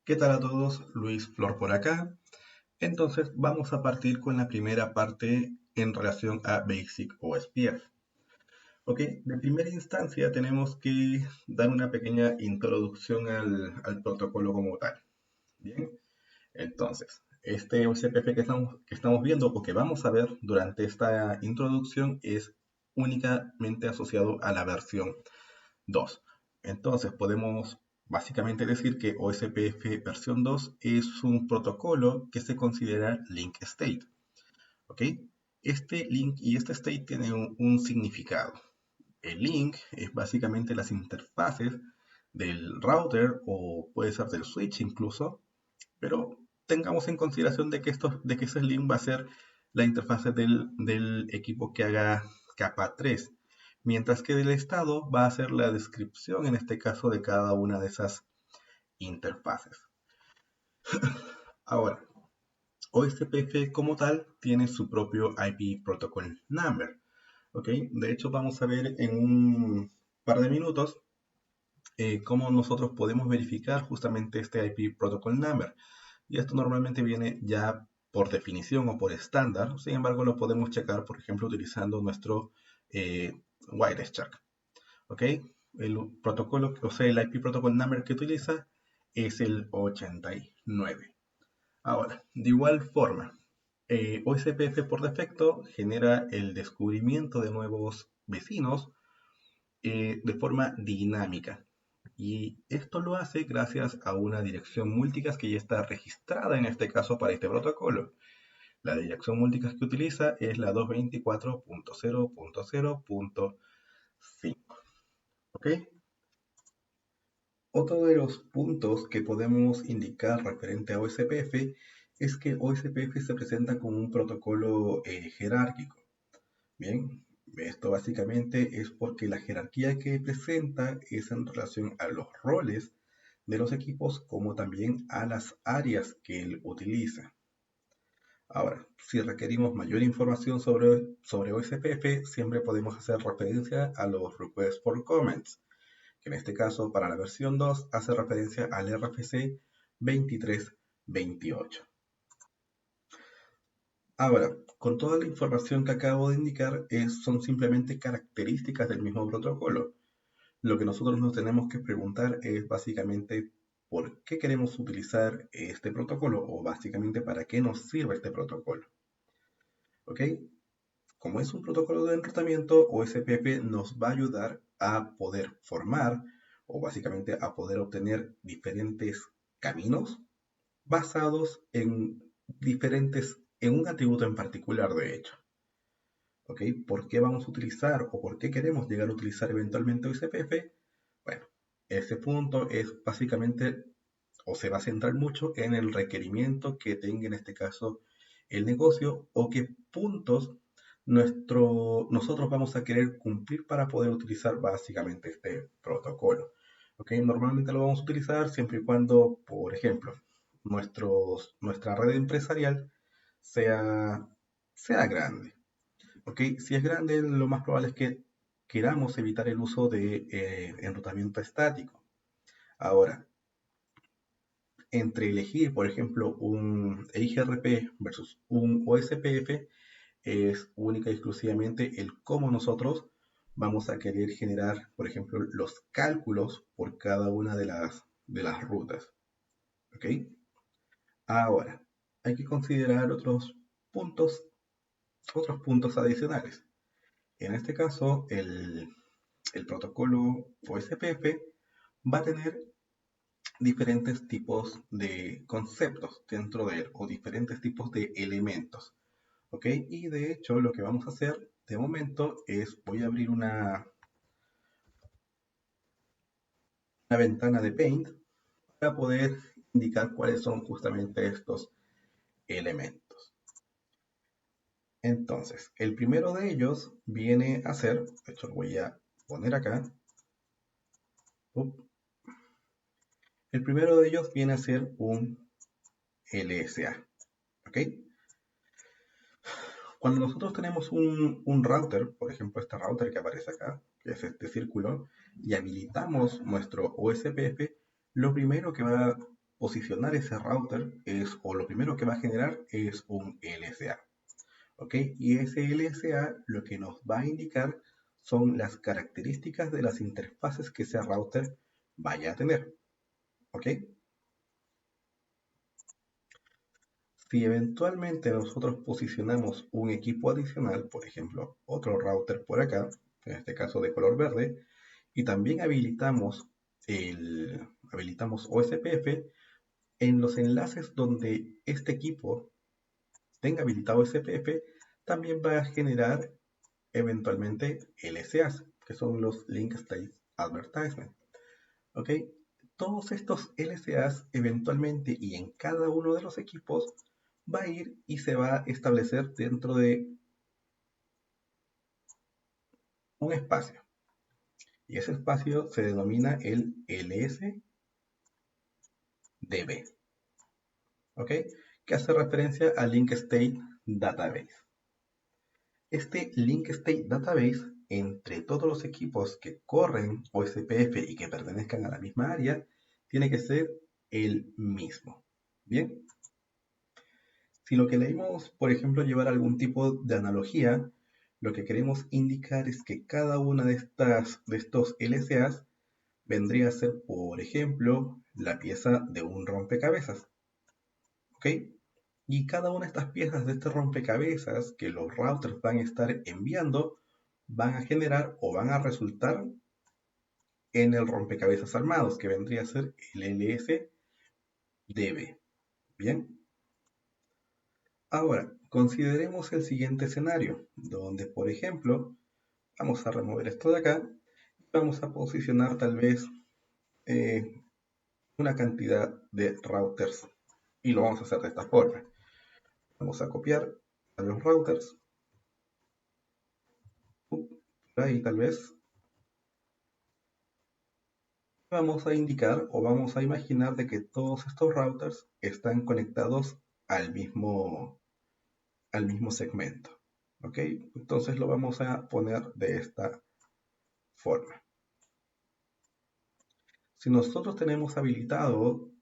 ¿Qué tal a todos? Luis Flor por acá. Entonces vamos a partir con la primera parte en relación a Basic OSPF. Ok, de primera instancia tenemos que dar una pequeña introducción al protocolo como tal. Bien, entonces, este OSPF que estamos viendo o que vamos a ver durante esta introducción es únicamente asociado a la versión 2. Entonces podemos básicamente decir que OSPF versión 2 es un protocolo que se considera link state. ¿Ok? Este link y este state tienen un significado. El link es básicamente las interfaces del router o puede ser del switch incluso, pero tengamos en consideración de que ese link va a ser la interfase del equipo que haga capa 3, mientras que del estado va a ser la descripción, en este caso, de cada una de esas interfaces. Ahora, OSPF como tal tiene su propio IP Protocol Number. ¿Ok? De hecho, vamos a ver en un par de minutos cómo nosotros podemos verificar justamente este IP Protocol Number. Y esto normalmente viene ya por definición o por estándar. Sin embargo, lo podemos checar, por ejemplo, utilizando nuestro Wireshark. ¿Ok? El protocolo, o sea, el IP protocol number que utiliza es el 89. Ahora, de igual forma, OSPF por defecto genera el descubrimiento de nuevos vecinos de forma dinámica. Y esto lo hace gracias a una dirección multicast que ya está registrada en este caso para este protocolo. La dirección multicast que utiliza es la 224.0.0.5. ¿Ok? Otro de los puntos que podemos indicar referente a OSPF es que OSPF se presenta como un protocolo jerárquico. Bien, esto básicamente es porque la jerarquía que presenta es en relación a los roles de los equipos como también a las áreas que él utiliza. Ahora, si requerimos mayor información sobre OSPF, siempre podemos hacer referencia a los Requests for Comments, que en este caso para la versión 2 hace referencia al RFC 2328. Ahora, con toda la información que acabo de indicar, son simplemente características del mismo protocolo. Lo que nosotros nos tenemos que preguntar es básicamente por qué queremos utilizar este protocolo o básicamente para qué nos sirve este protocolo. ¿Ok? Como es un protocolo de enrutamiento, OSPF nos va a ayudar a poder formar o básicamente a poder obtener diferentes caminos basados en un atributo en particular, de hecho. ¿Ok? ¿Por qué vamos a utilizar o por qué queremos llegar a utilizar eventualmente OSPF? Bueno, ese punto es básicamente o se va a centrar mucho en el requerimiento que tenga en este caso el negocio o qué puntos nosotros vamos a querer cumplir para poder utilizar básicamente este protocolo. ¿Ok? Normalmente lo vamos a utilizar siempre y cuando, por ejemplo, nuestra red empresarial sea, sea grande. ¿Ok? Si es grande, lo más probable es que queramos evitar el uso de enrutamiento estático. Ahora, entre elegir, por ejemplo, un EIGRP versus un OSPF es única y exclusivamente el cómo nosotros vamos a querer generar, por ejemplo, los cálculos por cada una de las rutas. ¿Ok? Ahora, hay que considerar otros puntos adicionales. En este caso, el protocolo OSPF va a tener diferentes tipos de conceptos dentro de él o diferentes tipos de elementos. ¿Ok? Y de hecho lo que vamos a hacer de momento es voy a abrir una ventana de Paint para poder indicar cuáles son justamente estos elementos. Entonces, el primero de ellos viene a ser, de hecho lo voy a poner acá, el primero de ellos viene a ser un LSA. ¿Ok? Cuando nosotros tenemos un router, por ejemplo este router que aparece acá, que es este círculo, y habilitamos nuestro OSPF, lo primero que va posicionar ese router o lo primero que va a generar es un LSA. ¿Ok? Y ese LSA lo que nos va a indicar son las características de las interfaces que ese router vaya a tener. ¿Ok? Si eventualmente nosotros posicionamos un equipo adicional, por ejemplo, otro router por acá, en este caso de color verde, y también habilitamos OSPF, en los enlaces donde este equipo tenga habilitado OSPF, también va a generar eventualmente LSAs, que son los Link State Advertisement. ¿Ok? Todos estos LSAs eventualmente y en cada uno de los equipos va a ir y se va a establecer dentro de un espacio. Y ese espacio se denomina el LSDB. ¿Ok? Que hace referencia al Link State Database. Este Link State Database, entre todos los equipos que corren OSPF y que pertenezcan a la misma área, tiene que ser el mismo. Bien, si lo que leímos, por ejemplo, llevar algún tipo de analogía, lo que queremos indicar es que cada una de estos LSAs vendría a ser, por ejemplo, la pieza de un rompecabezas. ¿Ok? Y cada una de estas piezas de este rompecabezas que los routers van a estar enviando van a generar o van a resultar en el rompecabezas armados, que vendría a ser el LSDB. Bien, ahora consideremos el siguiente escenario, donde por ejemplo, vamos a remover esto de acá, vamos a posicionar tal vez una cantidad de routers y lo vamos a hacer de esta forma. Vamos a copiar a los routers, por ahí tal vez, vamos a indicar o vamos a imaginar de que todos estos routers están conectados al mismo segmento. ¿Ok? Entonces lo vamos a poner de esta forma. Si nosotros tenemos habilitado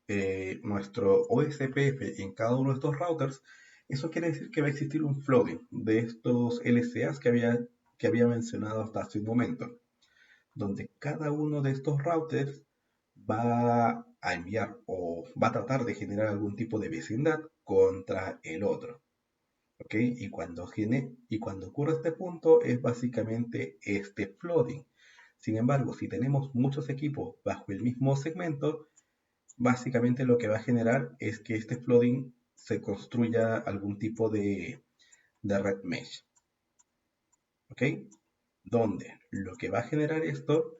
nuestro OSPF en cada uno de estos routers, eso quiere decir que va a existir un flooding de estos LCAs que había mencionado hasta hace un momento, donde cada uno de estos routers va a enviar o va a tratar de generar algún tipo de vecindad contra el otro. ¿Ok? Y cuando ocurre este punto es básicamente este flooding. Sin embargo, si tenemos muchos equipos bajo el mismo segmento, básicamente lo que va a generar es que este flooding se construya algún tipo de red mesh. ¿Ok? Donde lo que va a generar esto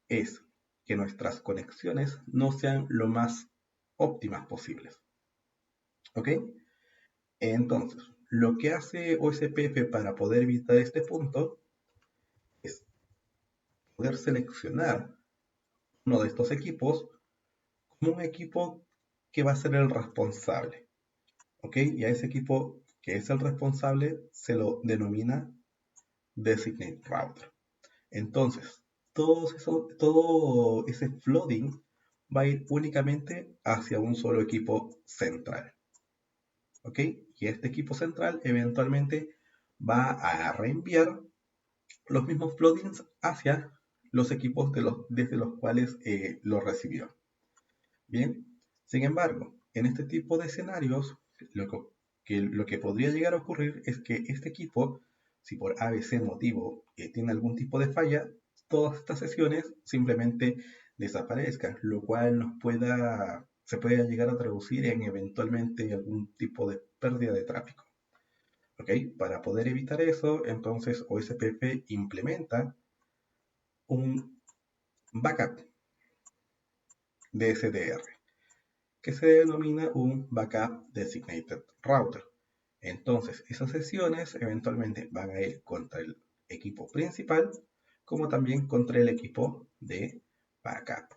es que nuestras conexiones no sean lo más óptimas posibles. ¿Ok? Entonces, lo que hace OSPF para poder evitar este punto es poder seleccionar uno de estos equipos como un equipo que va a ser el responsable. ¿Ok? Y a ese equipo que es el responsable se lo denomina Designate Router. Entonces, todo ese flooding va a ir únicamente hacia un solo equipo central. ¿Ok? Y este equipo central eventualmente va a reenviar los mismos floodings hacia los equipos desde los cuales lo recibió. Bien, sin embargo, en este tipo de escenarios, lo que podría llegar a ocurrir es que este equipo, si por ABC motivo tiene algún tipo de falla, todas estas sesiones simplemente desaparezcan, lo cual se puede llegar a traducir en eventualmente algún tipo de pérdida de tráfico. ¿Ok? Para poder evitar eso, entonces OSPF implementa un backup de SDR, que se denomina un Backup Designated Router. Entonces, esas sesiones eventualmente van a ir contra el equipo principal, como también contra el equipo de backup.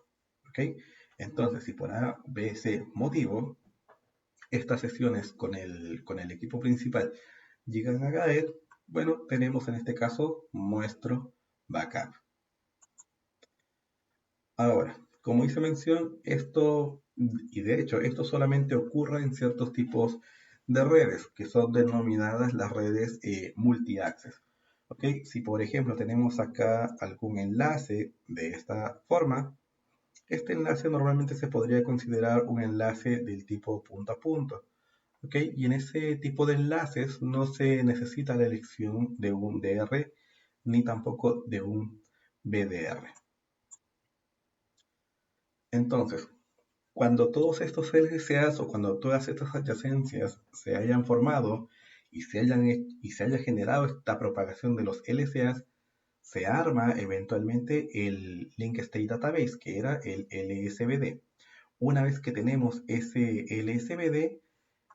¿Ok? Entonces, si por A, B, C motivo, estas sesiones con el equipo principal llegan a caer, bueno, tenemos en este caso nuestro backup. Ahora, como hice mención, esto, y de hecho, esto solamente ocurre en ciertos tipos de redes, que son denominadas las redes multi-access. ¿Ok? Si por ejemplo tenemos acá algún enlace de esta forma, este enlace normalmente se podría considerar un enlace del tipo punto a punto. ¿Ok? Y en ese tipo de enlaces no se necesita la elección de un DR ni tampoco de un BDR. Entonces, cuando todos estos LSAs o cuando todas estas adyacencias se hayan formado y se haya generado esta propagación de los LSAs, se arma eventualmente el Link State Database, que era el LSBD. Una vez que tenemos ese LSBD,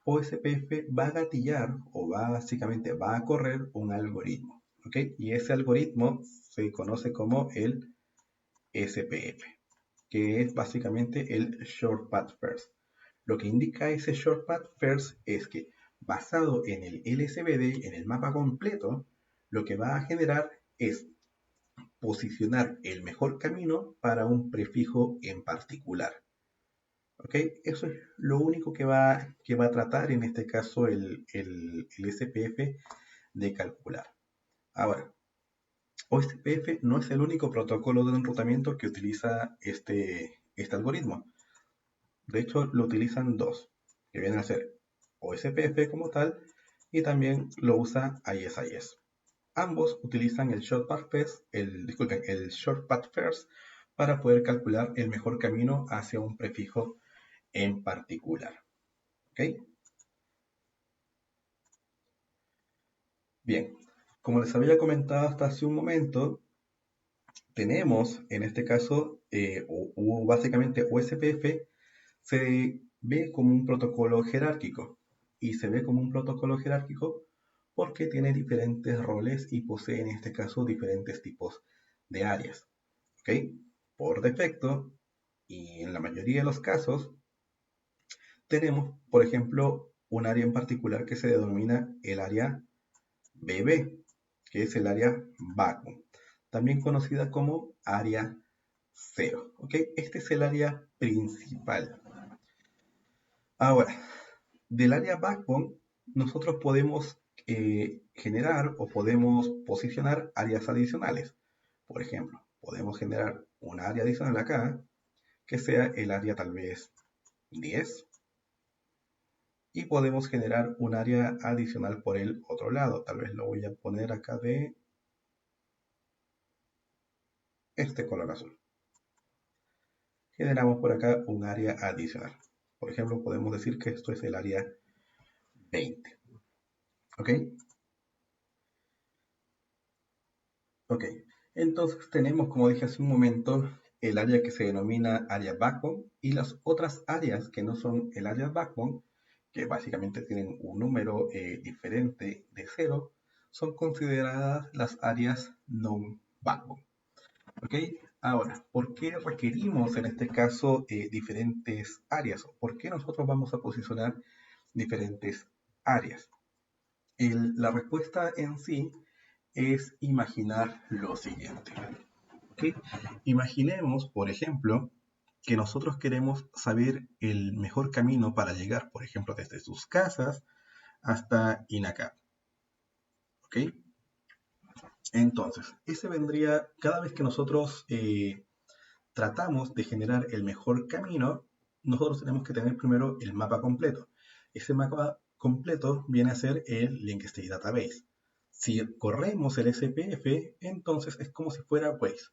OSPF va a gatillar o básicamente va a correr un algoritmo. ¿Ok? Y ese algoritmo se conoce como el SPF, que es básicamente el Short Path First. Lo que indica ese Short Path First es que basado en el LSBD, en el mapa completo, lo que va a generar es posicionar el mejor camino para un prefijo en particular. ¿Ok? Eso es lo único que va a tratar en este caso el SPF de calcular. Ahora, OSPF no es el único protocolo de enrutamiento que utiliza este algoritmo. De hecho, lo utilizan dos, que vienen a ser OSPF como tal y también lo usa ISIS. Ambos utilizan el Short Path First, el Short Path First para poder calcular el mejor camino hacia un prefijo en particular. ¿Ok? Bien, como les había comentado hasta hace un momento, tenemos en este caso, o básicamente OSPF, se ve como un protocolo jerárquico. Y se ve como un protocolo jerárquico porque tiene diferentes roles y posee en este caso diferentes tipos de áreas. ¿Ok? Por defecto, y en la mayoría de los casos, tenemos, por ejemplo, un área en particular que se denomina el área BB, que es el área vacuum, también conocida como área cero. ¿Ok? Este es el área principal. Ahora, del área backbone, nosotros podemos generar o podemos posicionar áreas adicionales. Por ejemplo, podemos generar un área adicional acá, que sea el área tal vez 10, y podemos generar un área adicional por el otro lado. Tal vez lo voy a poner acá de este color azul. Generamos por acá un área adicional. Por ejemplo, podemos decir que esto es el área 20. ¿Ok? Ok, entonces tenemos, como dije hace un momento, el área que se denomina área backbone y las otras áreas que no son el área backbone, que básicamente tienen un número diferente de 0, son consideradas las áreas non-backbone. Ok, ahora, ¿por qué requerimos en este caso diferentes áreas? ¿Por qué nosotros vamos a posicionar diferentes áreas? La respuesta en sí es imaginar lo siguiente. ¿Ok? Imaginemos, por ejemplo, que nosotros queremos saber el mejor camino para llegar, por ejemplo, desde sus casas hasta INACAP. ¿Ok? Entonces, ese vendría, cada vez que nosotros tratamos de generar el mejor camino, nosotros tenemos que tener primero el mapa completo. Ese mapa completo viene a ser el Link State Database. Si corremos el SPF, entonces es como si fuera Waze.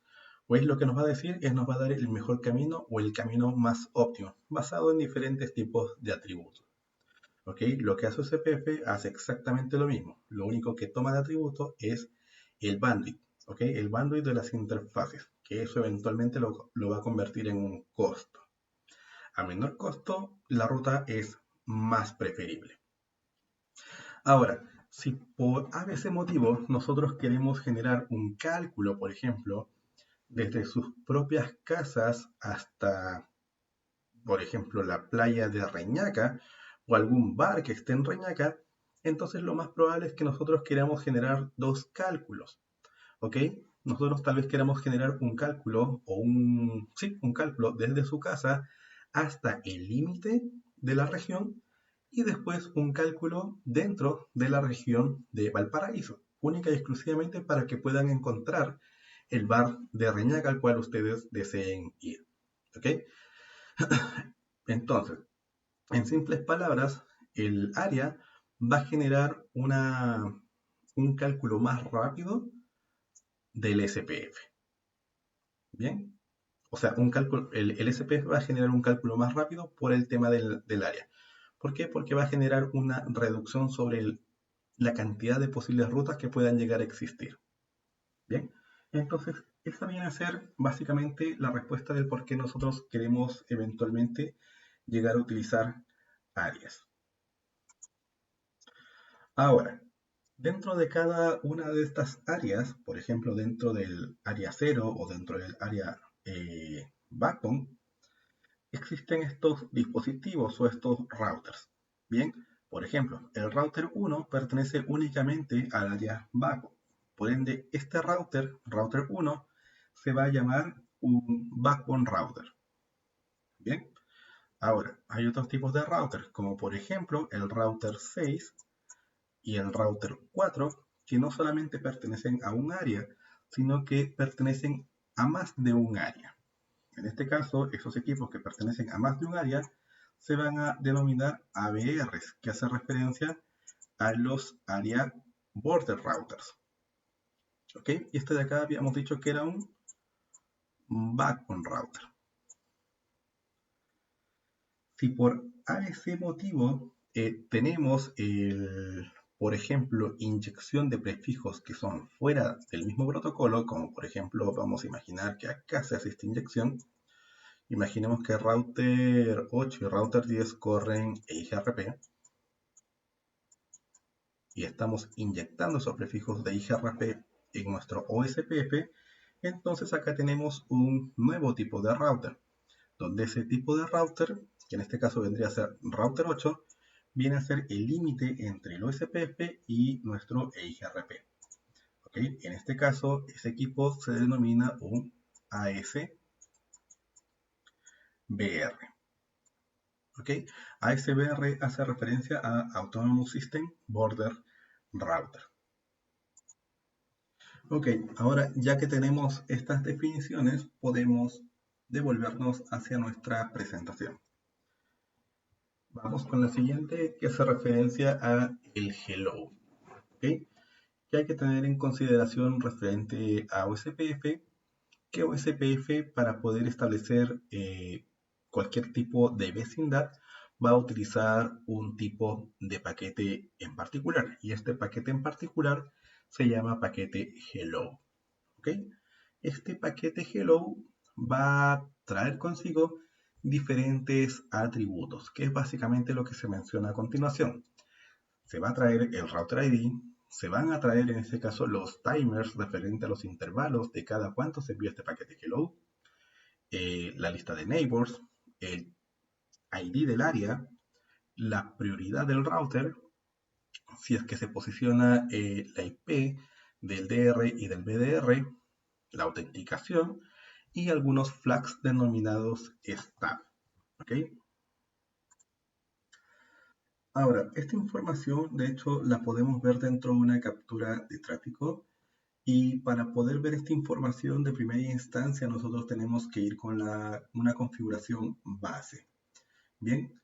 Waze lo que nos va a decir es nos va a dar el mejor camino o el camino más óptimo, basado en diferentes tipos de atributos. ¿Ok? Lo que hace SPF hace exactamente lo mismo. Lo único que toma de atributo es el bandwidth. ¿Ok? El bandwidth de las interfaces, que eso eventualmente lo va a convertir en un costo. A menor costo, la ruta es más preferible. Ahora, si por ABC motivo nosotros queremos generar un cálculo, por ejemplo, desde sus propias casas hasta, por ejemplo, la playa de Reñaca o algún bar que esté en Reñaca, entonces lo más probable es que nosotros queramos generar dos cálculos. ¿Ok? nosotros tal vez queramos generar un cálculo o un cálculo desde su casa hasta el límite de la región y después un cálculo dentro de la región de Valparaíso, única y exclusivamente para que puedan encontrar el bar de Reñaca al cual ustedes deseen ir. ¿Ok? Entonces, en simples palabras, el área va a generar un cálculo más rápido del SPF. ¿Bien? O sea, el SPF va a generar un cálculo más rápido por el tema del área. ¿Por qué? Porque va a generar una reducción sobre la cantidad de posibles rutas que puedan llegar a existir. Bien, entonces esa viene a ser básicamente la respuesta del por qué nosotros queremos eventualmente llegar a utilizar áreas. Ahora, dentro de cada una de estas áreas, por ejemplo, dentro del área 0 o dentro del área backbone, existen estos dispositivos o estos routers. Bien, por ejemplo, el router 1 pertenece únicamente al área backbone. Por ende, este router 1, se va a llamar un backbone router. Bien, ahora hay otros tipos de routers, como por ejemplo el router 6 y el router 4, que no solamente pertenecen a un área, sino que pertenecen a más de un área. En este caso, esos equipos que pertenecen a más de un área se van a denominar ABRs, que hace referencia a los Area Border Routers. ¿Ok? Y este de acá habíamos dicho que era un Backbone Router. Si por ese motivo tenemos, por ejemplo, inyección de prefijos que son fuera del mismo protocolo, como por ejemplo, vamos a imaginar que acá se hace esta inyección. Imaginemos que router 8 y router 10 corren EIGRP y estamos inyectando esos prefijos de EIGRP en nuestro OSPF. Entonces acá tenemos un nuevo tipo de router, donde ese tipo de router, que en este caso vendría a ser router 8, viene a ser el límite entre el OSPF y nuestro EIGRP. ¿Okay? En este caso, ese equipo se denomina un ASBR. ¿Ok? ASBR hace referencia a Autonomous System Border Router. Ok, ahora ya que tenemos estas definiciones, podemos devolvernos hacia nuestra presentación. Vamos con la siguiente, que hace referencia a el hello. ¿Ok? Que hay que tener en consideración referente a OSPF, que OSPF para poder establecer cualquier tipo de vecindad va a utilizar un tipo de paquete en particular, y este paquete en particular se llama paquete hello. ¿Ok? Este paquete hello va a traer consigo diferentes atributos, que es básicamente lo que se menciona a continuación. Se va a traer el router ID, se van a traer en este caso los timers referente a los intervalos de cada cuánto se envía este paquete hello, la lista de neighbors, el ID del área, la prioridad del router, si es que se posiciona la IP del DR y del BDR, la autenticación y algunos flags denominados stub. ¿Okay? Ahora, esta información de hecho la podemos ver dentro de una captura de tráfico, y para poder ver esta información de primera instancia nosotros tenemos que ir con una configuración base. Bien,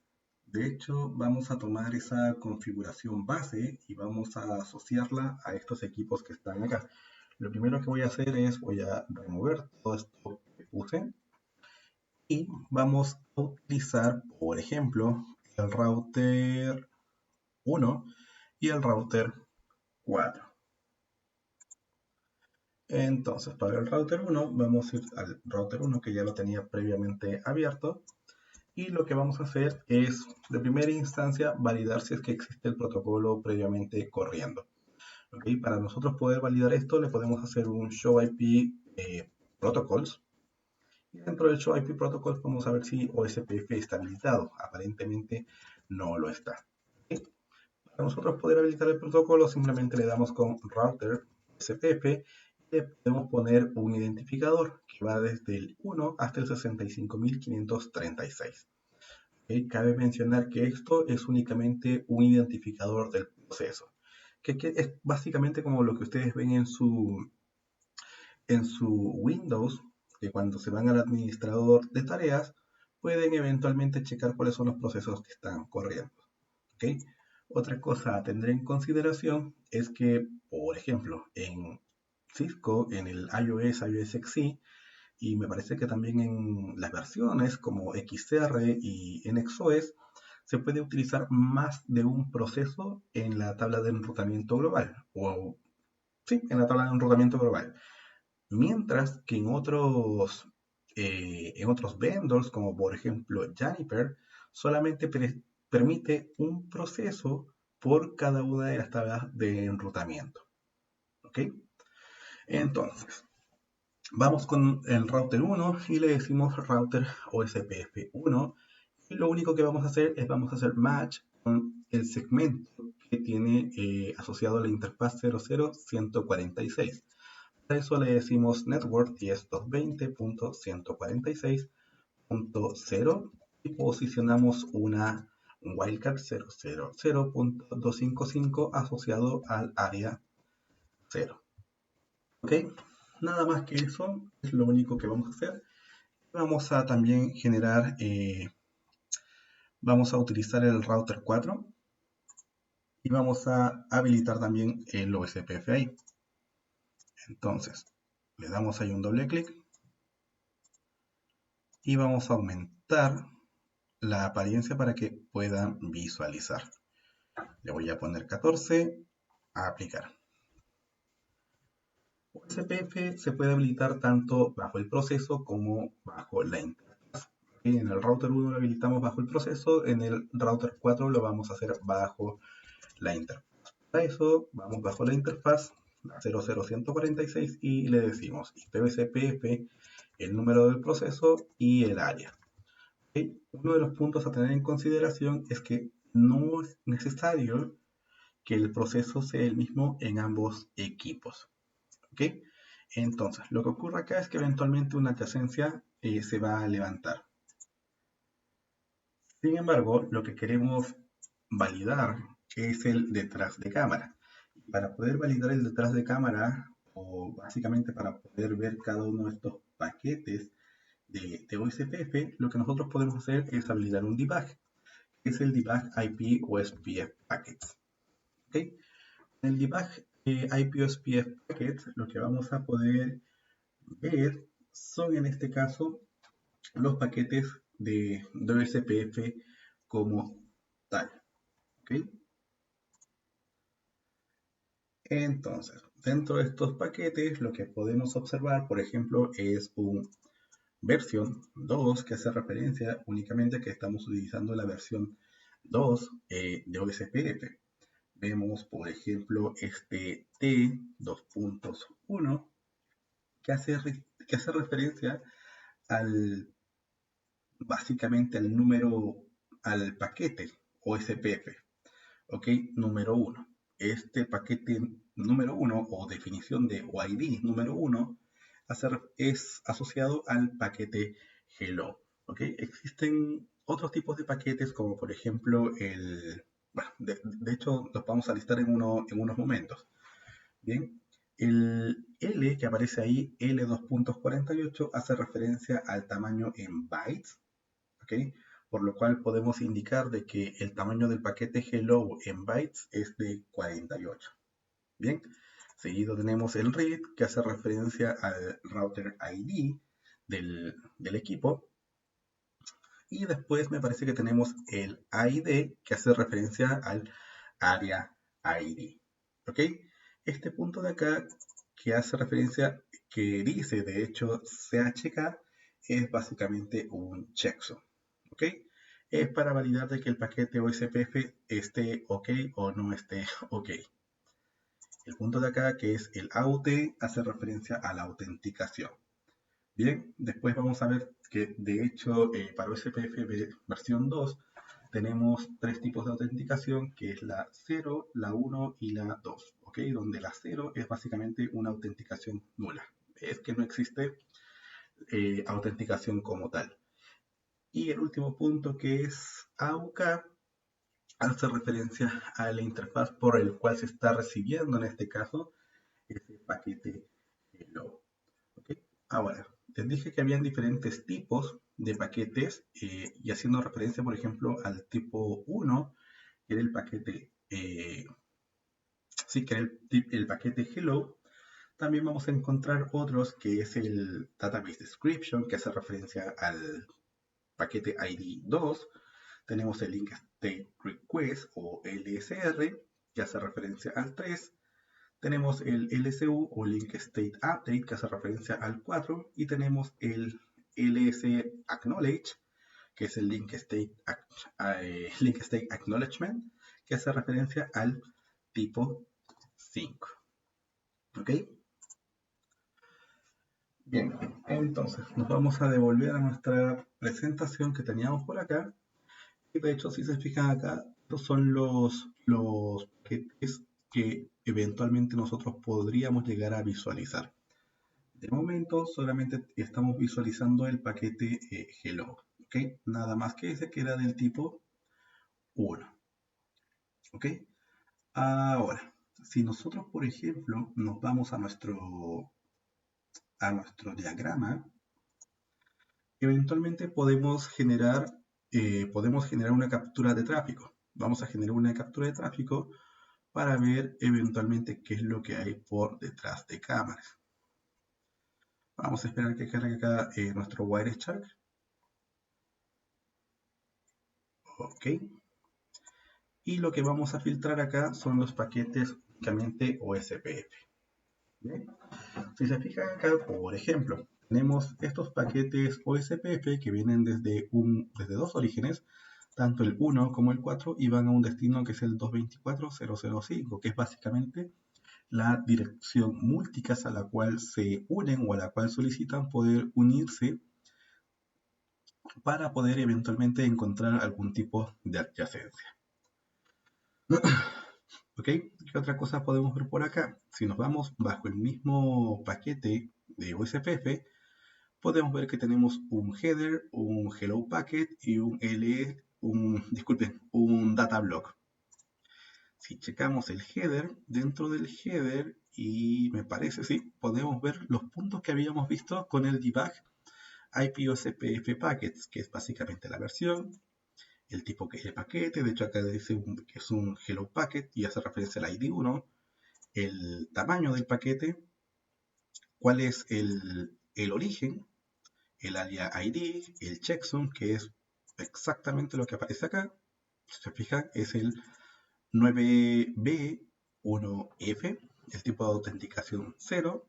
de hecho vamos a tomar esa configuración base y vamos a asociarla a estos equipos que están acá. Lo primero que voy a hacer es voy a remover todo esto que puse y vamos a utilizar, por ejemplo, el router 1 y el router 4. Entonces, para el router 1, vamos a ir al router 1 que ya lo tenía previamente abierto. Y lo que vamos a hacer es, de primera instancia, validar si es que existe el protocolo previamente corriendo. ¿Okay? Para nosotros poder validar esto, le podemos hacer un show IP protocols. Y dentro del show IP protocols vamos a ver si OSPF está habilitado. Aparentemente no lo está. ¿Okay? Para nosotros poder habilitar el protocolo, simplemente le damos con router SPF Le podemos poner un identificador que va desde el 1 hasta el 65.536. ¿Ok? Cabe mencionar que esto es únicamente un identificador del proceso, que es básicamente como lo que ustedes ven en su Windows, que cuando se van al administrador de tareas, pueden eventualmente checar cuáles son los procesos que están corriendo. ¿Ok? Otra cosa a tener en consideración es que, por ejemplo, en Cisco, en el iOS XE, y me parece que también en las versiones como XR y NXOS, se puede utilizar más de un proceso en la tabla de enrutamiento global, o sí, en la tabla de enrutamiento global. Mientras que en otros vendors, como por ejemplo Juniper, solamente permite un proceso por cada una de las tablas de enrutamiento. ¿Ok? Entonces, vamos con el router 1 y le decimos router OSPF 1. Y lo único que vamos a hacer es vamos a hacer match con el segmento que tiene asociado a la interfaz 00146. Para eso le decimos network 10.20.146.0 y posicionamos una wildcard 000.255 asociado al área 0. ¿Ok? Nada más que eso es lo único que vamos a hacer. Vamos a también generar, vamos a utilizar el router 4 y vamos a habilitar también el OSPF ahí. Entonces, le damos ahí un doble clic y vamos a aumentar la apariencia para que puedan visualizar. Le voy a poner 14 a aplicar. OSPF se puede habilitar tanto bajo el proceso como bajo la interfaz. En el router 1 lo habilitamos bajo el proceso, en el router 4 lo vamos a hacer bajo la interfaz. Para eso vamos bajo la interfaz 00146 y le decimos IPv6PF, el número del proceso y el área. ¿Okay? Uno de los puntos a tener en consideración es que no es necesario que el proceso sea el mismo en ambos equipos. ¿Okay? Entonces, lo que ocurre acá es que eventualmente una adyacencia se va a levantar. Sin embargo, lo que queremos validar es el detrás de cámara. Para poder validar el detrás de cámara, o básicamente para poder ver cada uno de estos paquetes de OSPF, lo que nosotros podemos hacer es habilitar un debug, que es el debug IP OSPF packets. ¿Okay? En el debug IP OSPF packets, lo que vamos a poder ver son en este caso los paquetes de OSPF como tal. ¿Okay? Entonces, dentro de estos paquetes, lo que podemos observar, por ejemplo, es un versión 2 que hace referencia únicamente a que estamos utilizando la versión 2 de OSPF. Vemos, por ejemplo, este T2.1 que hace referencia al, básicamente al paquete OSPF, ¿ok? Número 1. Este paquete número 1 o definición de OID número 1 es asociado al paquete hello, ¿ok? Existen otros tipos de paquetes como por ejemplo bueno, de hecho los vamos a listar en unos momentos. Bien, el L que aparece ahí, L2.48, hace referencia al tamaño en bytes, ¿ok? Por lo cual podemos indicar de que el tamaño del paquete hello en bytes es de 48. Bien, seguido tenemos el read que hace referencia al router ID del equipo. Y después me parece que tenemos el ID que hace referencia al área ID. ¿Ok? Este punto de acá que hace referencia, que dice de hecho CHK, es básicamente un checksum. ¿Ok? Es para validar de que el paquete OSPF esté ok o no esté ok. El punto de acá que es el AUT hace referencia a la autenticación. Bien, después vamos a ver que de hecho para OSPF versión 2 tenemos tres tipos de autenticación, que es la 0, la 1 y la 2, ¿ok? Donde la 0 es básicamente una autenticación nula. Es que no existe autenticación como tal. Y el último punto, que es AUK, hace referencia a la interfaz por el cual se está recibiendo en este caso ese paquete hello. ¿Okay? Ahora, les dije que habían diferentes tipos de paquetes y haciendo referencia, por ejemplo, al tipo 1, que era el paquete, sí, que era el paquete hello. También vamos a encontrar otros que es el database description, que hace referencia al paquete ID 2. Tenemos el link state request o LSR, que hace referencia al 3. Tenemos el LSU o Link State Update, que hace referencia al 4. Y tenemos el LS Acknowledge, que es el Link State Acknowledgement, que hace referencia al tipo 5. ¿Ok? Bien, entonces nos vamos a devolver a nuestra presentación que teníamos por acá. Y de hecho, si se fijan acá, estos son los paquetes que eventualmente nosotros podríamos llegar a visualizar. De momento solamente estamos visualizando el paquete hello, ¿ok? Nada más que ese que era del tipo 1, ¿ok? Ahora, si nosotros, por ejemplo, nos vamos a nuestro diagrama, eventualmente podemos generar una captura de tráfico. Vamos a generar una captura de tráfico para ver eventualmente qué es lo que hay por detrás de cámaras. Vamos a esperar que cargue acá nuestro Wireshark. Ok. Y lo que vamos a filtrar acá son los paquetes únicamente OSPF. ¿Bien? Si se fijan acá, por ejemplo, tenemos estos paquetes OSPF que vienen desde dos orígenes, tanto el 1 como el 4, y van a un destino que es el 224.005, que es básicamente la dirección multicast a la cual se unen o a la cual solicitan poder unirse para poder eventualmente encontrar algún tipo de adyacencia. ¿Ok? ¿Qué otra cosa podemos ver por acá? Si nos vamos bajo el mismo paquete de OSPF, podemos ver que tenemos un header, un hello packet y un data block. Si checamos el header, dentro del header, y me parece, sí, podemos ver los puntos que habíamos visto con el debug IPOSPF packets, que es básicamente la versión, el tipo que es el paquete, de hecho acá dice que es un hello packet y hace referencia al ID 1, el tamaño del paquete, cuál es el origen, el alia ID, el checksum, que es exactamente lo que aparece acá, si se fijan, es el 9B1F, el tipo de autenticación 0,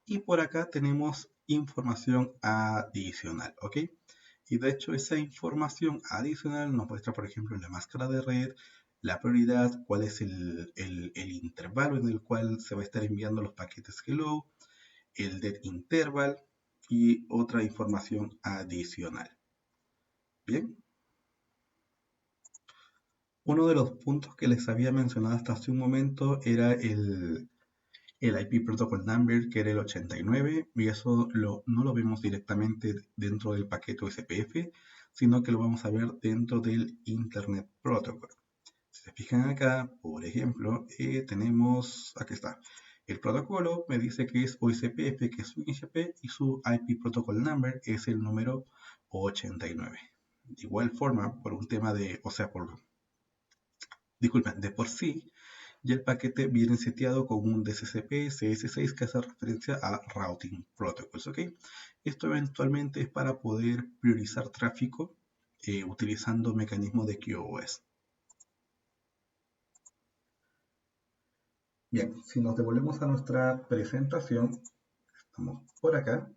y por acá tenemos información adicional, ¿ok? Y de hecho esa información adicional nos muestra, por ejemplo, la máscara de red, la prioridad, cuál es el intervalo en el cual se va a estar enviando los paquetes hello, el dead interval y otra información adicional. Bien. Uno de los puntos que les había mencionado hasta hace un momento era el IP Protocol Number, que era el 89, y eso no lo vemos directamente dentro del paquete USPF, sino que lo vamos a ver dentro del Internet Protocol. Si se fijan acá, por ejemplo, tenemos, aquí está, el protocolo me dice que es OSPF, que es su IGP, y su IP Protocol Number es el número 89. De igual forma, por un tema de por sí, y el paquete viene seteado con un DCCP CS6 que hace referencia a Routing Protocols, ¿ok? Esto eventualmente es para poder priorizar tráfico utilizando mecanismos de QoS. Bien, si nos devolvemos a nuestra presentación, estamos por acá,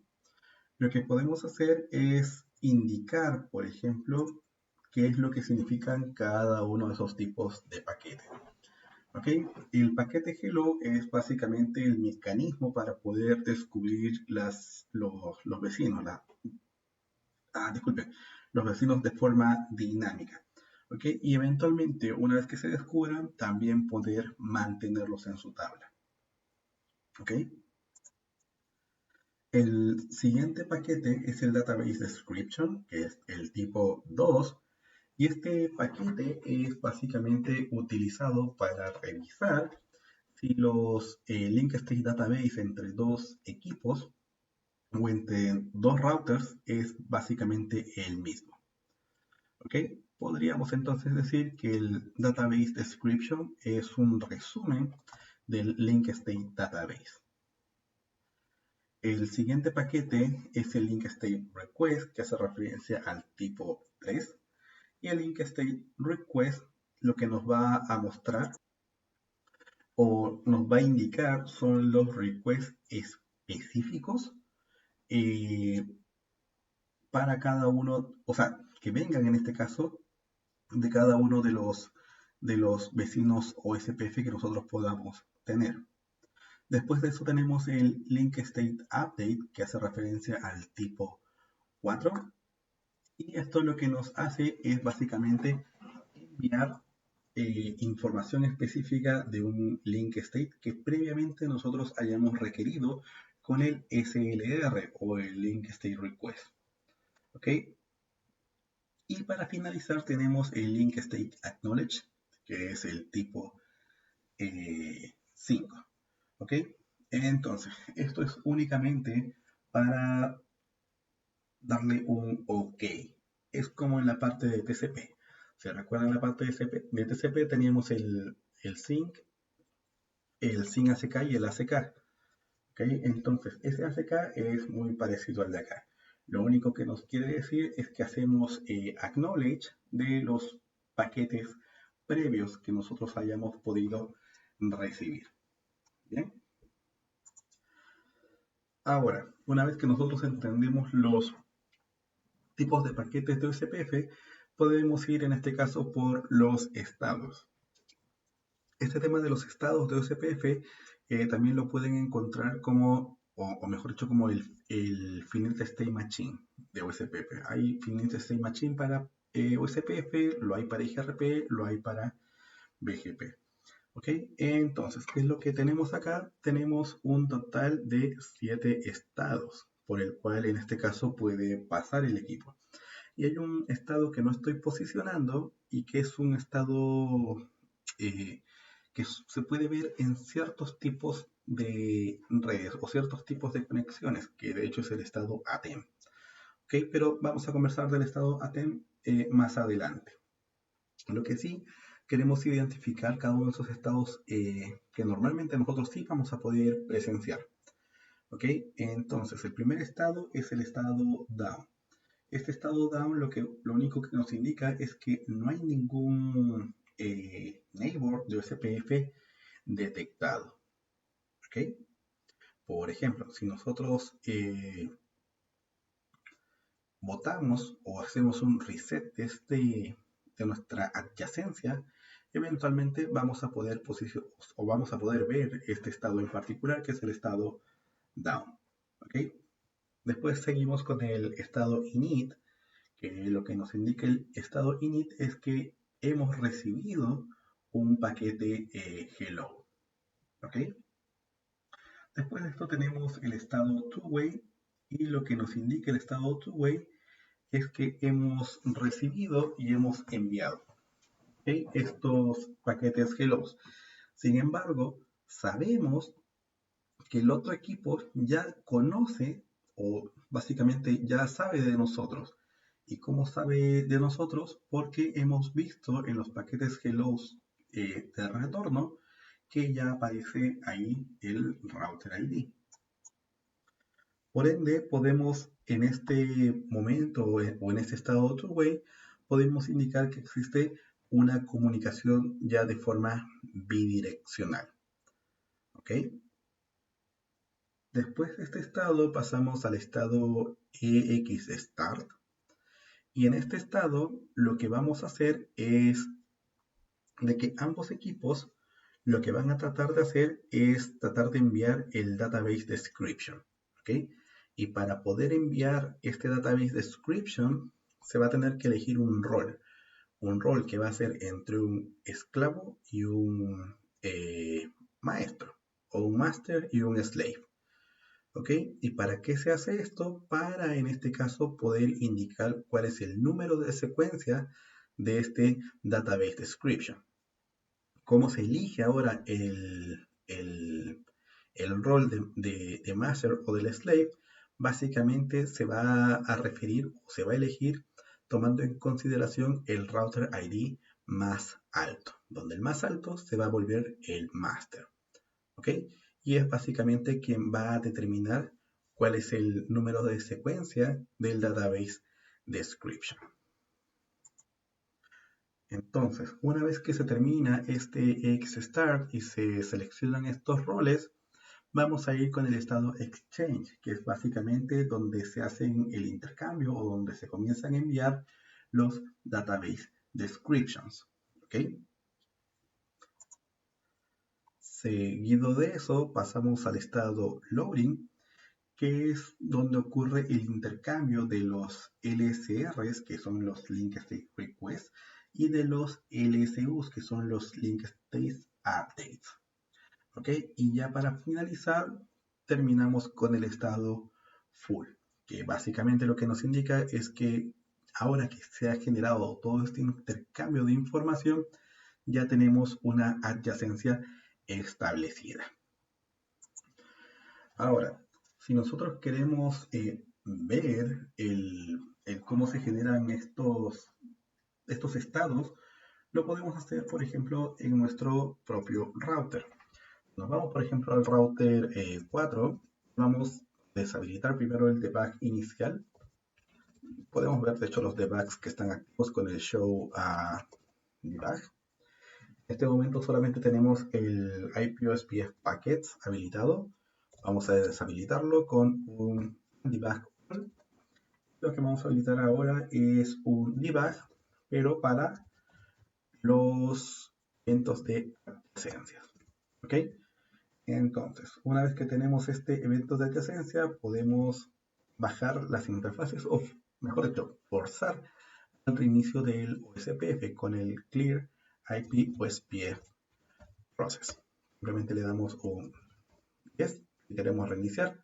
lo que podemos hacer es indicar, por ejemplo, qué es lo que significan cada uno de esos tipos de paquetes. ¿Okay? El paquete hello es básicamente el mecanismo para poder descubrir los vecinos. Disculpen, los vecinos de forma dinámica. ¿Ok? Y eventualmente, una vez que se descubran, también poder mantenerlos en su tabla. ¿Ok? El siguiente paquete es el Database Description, que es el tipo 2, y este paquete es básicamente utilizado para revisar si los Link State Database entre dos equipos o entre dos routers es básicamente el mismo. ¿Ok? Podríamos entonces decir que el Database Description es un resumen del Link State Database. El siguiente paquete es el Link State Request, que hace referencia al tipo 3. Y el Link State Request lo que nos va a mostrar o nos va a indicar son los requests específicos eh, para cada uno, o sea, que vengan en este caso de cada uno de los vecinos OSPF que nosotros podamos tener. Después de eso tenemos el Link State Update, que hace referencia al tipo 4. Y esto lo que nos hace es básicamente enviar información específica de un link state que previamente nosotros hayamos requerido con el SLR o el Link State Request. ¿Ok? Y para finalizar tenemos el Link State Acknowledge, que es el tipo 5. ¿Ok? Entonces, esto es únicamente para darle un OK. Es como en la parte de TCP. ¿Se recuerdan la parte de TCP? Teníamos el sync, el SYN ACK y el ACK. ¿Okay? Entonces, ese ACK es muy parecido al de acá. Lo único que nos quiere decir es que hacemos acknowledge de los paquetes previos que nosotros hayamos podido recibir. ¿Bien? Ahora, una vez que nosotros entendemos los tipos de paquetes de OSPF, podemos ir en este caso por los estados. Este tema de los estados de OSPF también lo pueden encontrar como, o mejor dicho, como el Finite State Machine de OSPF. Hay Finite State Machine para OSPF, lo hay para IGRP, lo hay para BGP. ¿Ok? Entonces, ¿qué es lo que tenemos acá? Tenemos un total de 7 estados, por el cual en este caso puede pasar el equipo. Y hay un estado que no estoy posicionando y que es un estado que se puede ver en ciertos tipos de redes o ciertos tipos de conexiones, que de hecho es el estado ATEM. ¿Ok? Pero vamos a conversar del estado ATEM más adelante. Lo que sí, queremos identificar cada uno de esos estados que normalmente nosotros sí vamos a poder presenciar. ¿Ok? Entonces, el primer estado es el estado down. Este estado down lo único que nos indica es que no hay ningún neighbor de OSPF detectado. ¿Ok? Por ejemplo, si nosotros botamos o hacemos un reset de nuestra adyacencia, eventualmente vamos a poder vamos a poder ver este estado en particular, que es el estado down. ¿Ok? Después seguimos con el estado init, que lo que nos indica el estado init es que hemos recibido un paquete hello. ¿Ok? Después de esto tenemos el estado two-way y lo que nos indica el estado two-way es que hemos recibido y hemos enviado, ¿okay?, estos paquetes hello. Sin embargo, sabemos que el otro equipo ya conoce o básicamente ya sabe de nosotros. ¿Y cómo sabe de nosotros? Porque hemos visto en los paquetes hello de retorno que ya aparece ahí el router ID. Por ende, podemos en este momento o en este estado two-way, podemos indicar que existe una comunicación ya de forma bidireccional. ¿Ok? Después de este estado pasamos al estado EXStart. Y en este estado lo que vamos a hacer es de que ambos equipos lo que van a tratar de hacer es tratar de enviar el database description. ¿Ok? Y para poder enviar este database description, se va a tener que elegir un rol que va a ser entre un esclavo y un maestro, o un master y un slave. ¿Ok? ¿Y para qué se hace esto? Para, en este caso, poder indicar cuál es el número de secuencia de este database description. ¿Cómo se elige ahora el rol de master o del slave? Básicamente se va a referir o se va a elegir tomando en consideración el router ID más alto, donde el más alto se va a volver el master. ¿Ok? Y es básicamente quien va a determinar cuál es el número de secuencia del database description. Entonces, una vez que se termina este XStart y se seleccionan estos roles, vamos a ir con el estado Exchange, que es básicamente donde se hacen el intercambio o donde se comienzan a enviar los database descriptions. ¿Ok? Seguido de eso, pasamos al estado Loading, que es donde ocurre el intercambio de los LSRs, que son los Link State Requests, y de los LSUs, que son los Link State Updates. ¿Ok? Y ya para finalizar, terminamos con el estado Full, que básicamente lo que nos indica es que ahora que se ha generado todo este intercambio de información, ya tenemos una adyacencia establecida. Ahora, si nosotros queremos ver cómo se generan estos estados, lo podemos hacer, por ejemplo, en nuestro propio router. Nos vamos, por ejemplo, al router 4. Vamos a deshabilitar primero el debug inicial. Podemos ver, de hecho, los debugs que están activos con el show debug. En este momento solamente tenemos el IPOSPF packets habilitado. Vamos a deshabilitarlo con un debug. Lo que vamos a habilitar ahora es un debug, pero para los eventos de adyacencias. ¿Ok? Entonces, una vez que tenemos este evento de adyacencia, podemos bajar las interfaces, o mejor dicho, forzar el reinicio del OSPF con el Clear IP OSPF Process. Simplemente le damos un yes si queremos reiniciar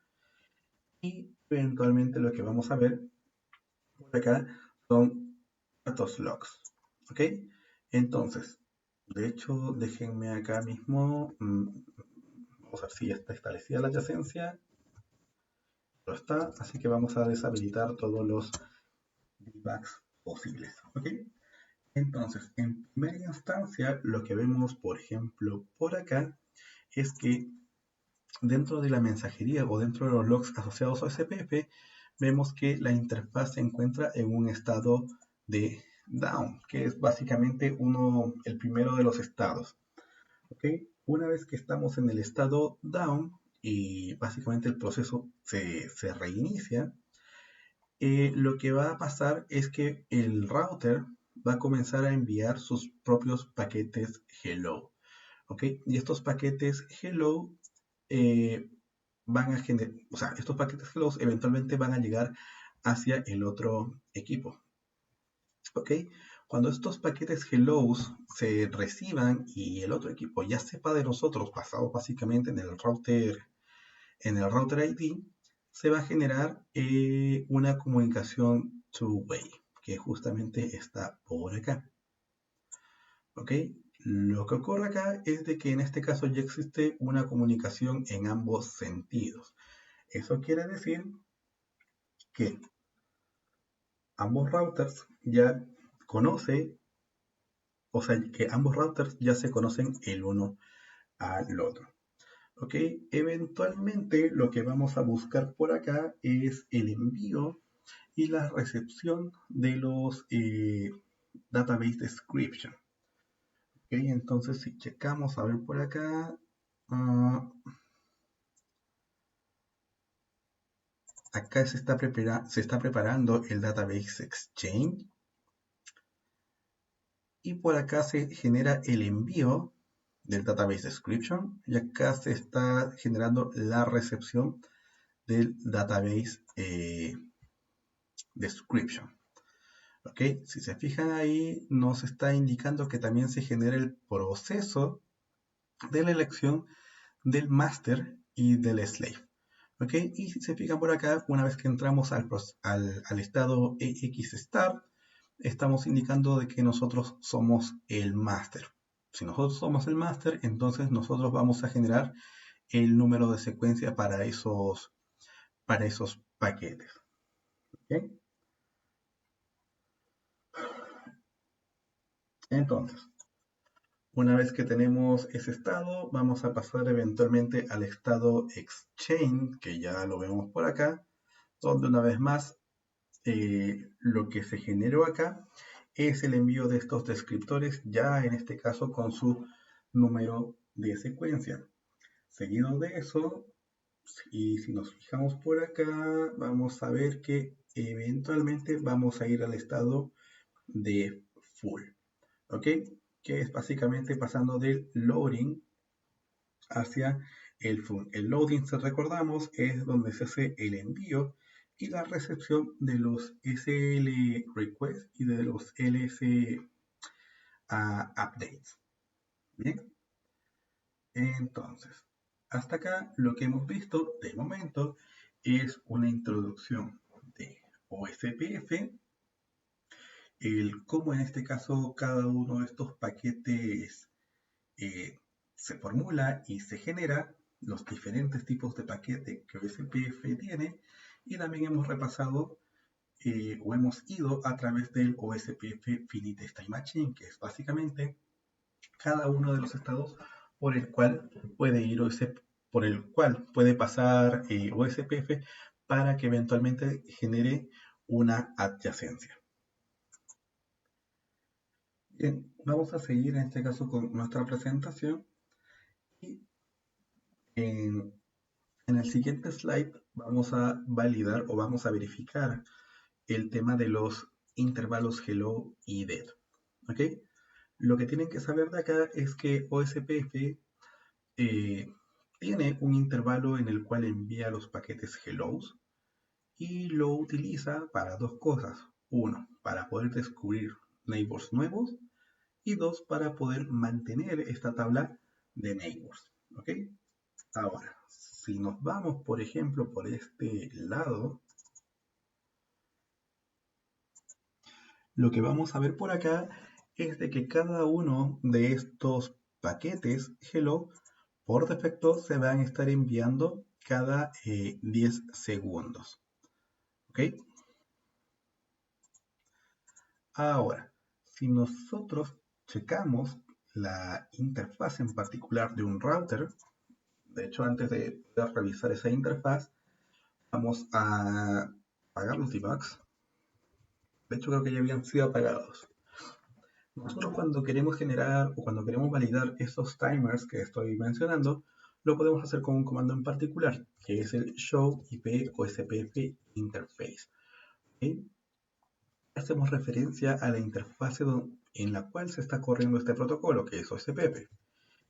y eventualmente lo que vamos a ver por acá son estos logs. ¿Ok? Entonces, de hecho, déjenme acá mismo. Vamos a ver si ya está establecida la adyacencia. Lo está, así que vamos a deshabilitar todos los debugs posibles. ¿Ok? Entonces, en primera instancia, lo que vemos, por ejemplo, por acá, es que dentro de la mensajería o dentro de los logs asociados a SPF, vemos que la interfaz se encuentra en un estado de down, que es básicamente el primero de los estados. ¿Ok? Una vez que estamos en el estado down y básicamente el proceso se reinicia, lo que va a pasar es que el router va a comenzar a enviar sus propios paquetes hello. ¿Ok? Y estos paquetes hello van a generar, o sea, estos paquetes hello eventualmente van a llegar hacia el otro equipo. ¿Ok? Cuando estos paquetes hello se reciban y el otro equipo ya sepa de nosotros, basado básicamente en el router ID, se va a generar una comunicación two-way, que justamente está por acá. ¿Ok? Lo que ocurre acá es de que en este caso ya existe una comunicación en ambos sentidos. Eso quiere decir que ambos routers ya conocen, o sea, que ambos routers ya se conocen el uno al otro. ¿Ok? Eventualmente lo que vamos a buscar por acá es el envío y la recepción de los database description. ¿Ok? Entonces si checamos a ver por acá, acá se está preparando el database exchange y por acá se genera el envío del database description y acá se está generando la recepción del database description. ¿Ok? Si se fijan ahí, nos está indicando que también se genera el proceso de la elección del master y del slave. ¿Ok? Y si se fijan por acá, una vez que entramos al estado EX start, estamos indicando de que nosotros somos el master. Si nosotros somos el master, entonces nosotros vamos a generar el número de secuencia para esos paquetes. ¿Ok? Entonces, una vez que tenemos ese estado, vamos a pasar eventualmente al estado exchange, que ya lo vemos por acá, donde una vez más lo que se generó acá es el envío de estos descriptores, ya en este caso con su número de secuencia. Seguido de eso, y si nos fijamos por acá, vamos a ver que eventualmente vamos a ir al estado de full, ¿ok? Que es básicamente pasando del loading hacia el full. El loading, si recordamos, es donde se hace el envío y la recepción de los SL requests y de los LS updates. Bien, entonces, hasta acá lo que hemos visto de momento es una introducción de OSPF, el cómo en este caso cada uno de estos paquetes eh, se formula y se genera, los diferentes tipos de paquete que OSPF tiene, y también hemos repasado o hemos ido a través del OSPF Finite State Machine, que es básicamente cada uno de los estados por el cual puede ir por el cual puede pasar OSPF para que eventualmente genere una adyacencia. Bien, vamos a seguir en este caso con nuestra presentación y en, en el siguiente slide vamos a validar o vamos a verificar el tema de los intervalos hello y dead. ¿Ok? Lo que tienen que saber de acá es que OSPF tiene un intervalo en el cual envía los paquetes hellos y lo utiliza para dos cosas. Uno, para poder descubrir neighbors nuevos y dos, para poder mantener esta tabla de neighbors. ¿Ok? Ahora, si nos vamos, por ejemplo, por este lado, lo que vamos a ver por acá es de que cada uno de estos paquetes hello por defecto se van a estar enviando cada 10 segundos. ¿Ok? Ahora, si nosotros checamos la interfaz en particular de un router, de hecho antes de poder revisar esa interfaz, vamos a apagar los debugs. De hecho creo que ya habían sido apagados. Nosotros cuando queremos generar o cuando queremos validar esos timers que estoy mencionando, lo podemos hacer con un comando en particular, que es el show IP OSPF interface. ¿Okay? Hacemos referencia a la interfaz en la cual se está corriendo este protocolo, que es OSPF.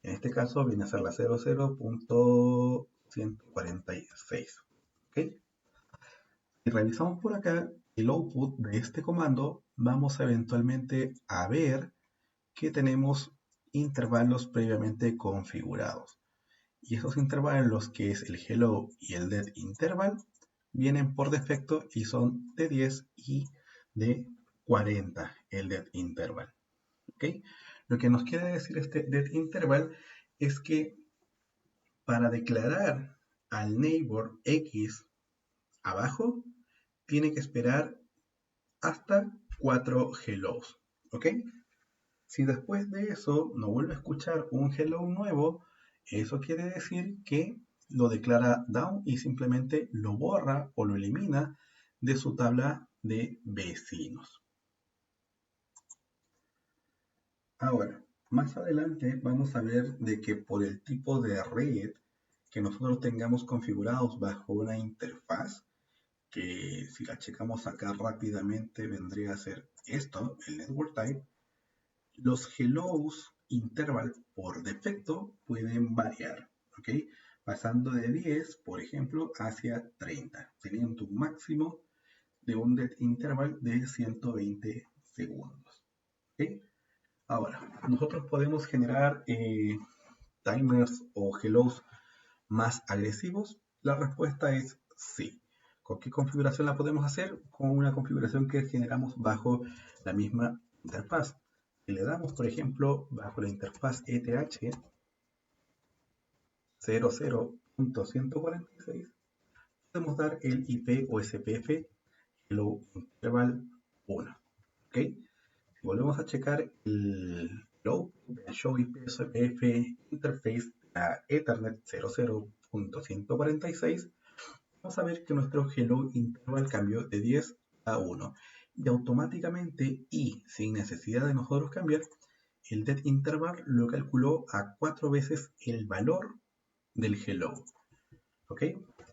En este caso viene a ser la 00.146. ¿Okay? Si revisamos por acá el output de este comando, vamos eventualmente a ver que tenemos intervalos previamente configurados. Y esos intervalos, que es el hello y el dead interval, vienen por defecto y son de 10 y de 40 el dead interval. ¿Okay? Lo que nos quiere decir este dead interval es que para declarar al neighbor X abajo, tiene que esperar hasta 4 hellos. ¿Ok? Si después de eso no vuelve a escuchar un hello nuevo, eso quiere decir que lo declara down y simplemente lo borra o lo elimina de su tabla de vecinos. Ahora, más adelante vamos a ver de que por el tipo de red que nosotros tengamos configurados bajo una interfaz, que si la checamos acá rápidamente vendría a ser esto, el network type, los hellos interval por defecto pueden variar, ¿ok? Pasando de 10, por ejemplo, hacia 30, teniendo un máximo de un dead interval de 120 segundos. ¿Ok? Ahora, nosotros podemos generar timers o hellos más agresivos. La respuesta es sí. ¿Con qué configuración la podemos hacer? Con una configuración que generamos bajo la misma interfaz. Si le damos, por ejemplo, bajo la interfaz ETH 00.146, podemos dar el IP o SPF Hello Interval 1. ¿Ok? Si volvemos a checar el Hello, el Show IP SPF Interface a Ethernet 00.146, vamos a ver que nuestro Hello Interval cambió de 10 a 1. Y automáticamente, y sin necesidad de nosotros cambiar, el Dead Interval lo calculó a 4 veces el valor del Hello. ¿Ok?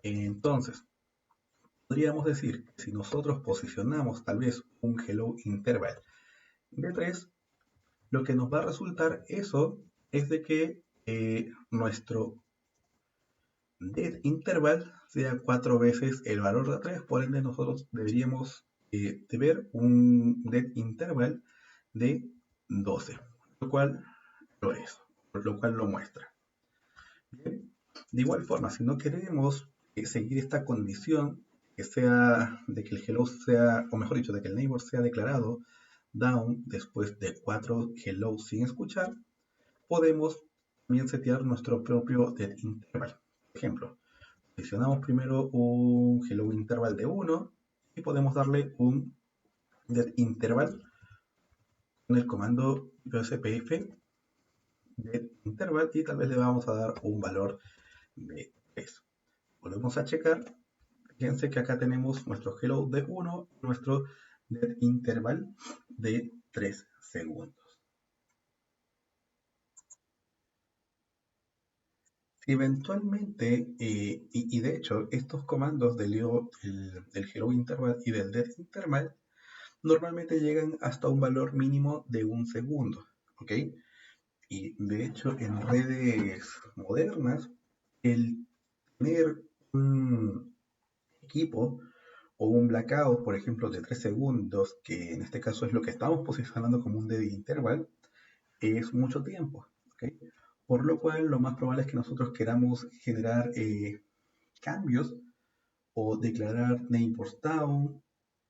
Entonces, podríamos decir que si nosotros posicionamos tal vez un Hello Interval de 3, lo que nos va a resultar eso es de que nuestro dead interval sea 4 veces el valor de 3, por ende nosotros deberíamos de ver un dead interval de 12, lo cual lo es, lo cual lo muestra. Bien. De igual forma, si no queremos seguir esta condición que sea de que el hello sea, o mejor dicho, de que el neighbor sea declarado down después de 4 hello sin escuchar, podemos también setear nuestro propio dead interval. Por ejemplo, seleccionamos primero un hello interval de 1 y podemos darle un dead interval con el comando spf dead interval y tal vez le vamos a dar un valor de 3. Volvemos a checar. Fíjense que acá tenemos nuestro hello de 1 y nuestro dead interval de 3 segundos. Si eventualmente, y de hecho, estos comandos del hello interval y del dead interval normalmente llegan hasta un valor mínimo de 1 segundo. ¿Ok? Y de hecho, en redes modernas, el tener un equipo o un blackout, por ejemplo, de 3 segundos, que en este caso es lo que estamos posicionando como un dead interval, es mucho tiempo. ¿Ok? Por lo cual, lo más probable es que nosotros queramos generar cambios o declarar neighbors down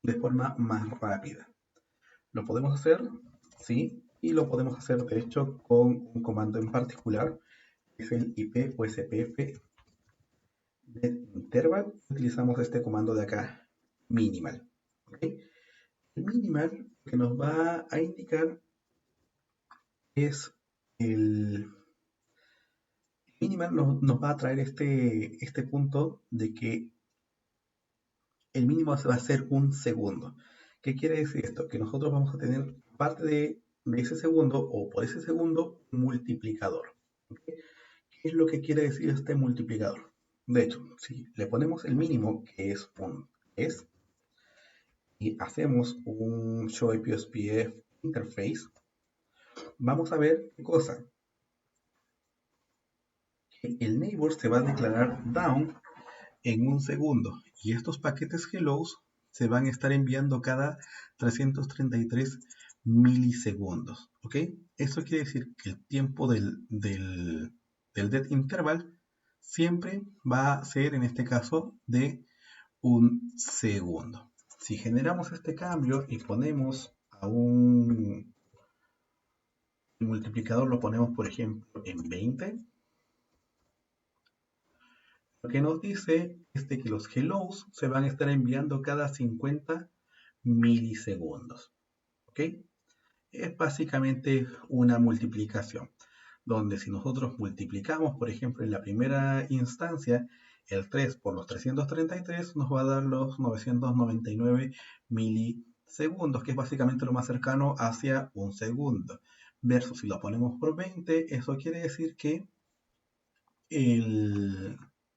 de forma más rápida. ¿Lo podemos hacer? Sí, y lo podemos hacer de hecho con un comando en particular, que es el IP o SPF de interval. Utilizamos este comando de acá, minimal. ¿Okay? El minimal que nos va a indicar es el minimal nos va a traer este punto de que el mínimo va a ser 1 segundo. ¿Qué quiere decir esto? Que nosotros vamos a tener parte de ese segundo o por ese segundo un multiplicador. ¿Okay? ¿Qué es lo que quiere decir este multiplicador? De hecho, si le ponemos el mínimo, que es un es, y hacemos un show IPSPF interface, vamos a ver qué cosa. Que el neighbor se va a declarar down en 1 segundo y estos paquetes hellos se van a estar enviando cada 333 milisegundos. ¿Ok? Eso quiere decir que el tiempo del dead interval siempre va a ser, en este caso, de 1 segundo. Si generamos este cambio y ponemos a un multiplicador, lo ponemos, por ejemplo, en 20, lo que nos dice es de que los hellos se van a estar enviando cada 50 milisegundos. ¿Ok? Es básicamente una multiplicación, donde si nosotros multiplicamos, por ejemplo, en la primera instancia, el 3 por los 333 nos va a dar los 999 milisegundos, que es básicamente lo más cercano hacia 1 segundo. Versus si lo ponemos por 20, eso quiere decir que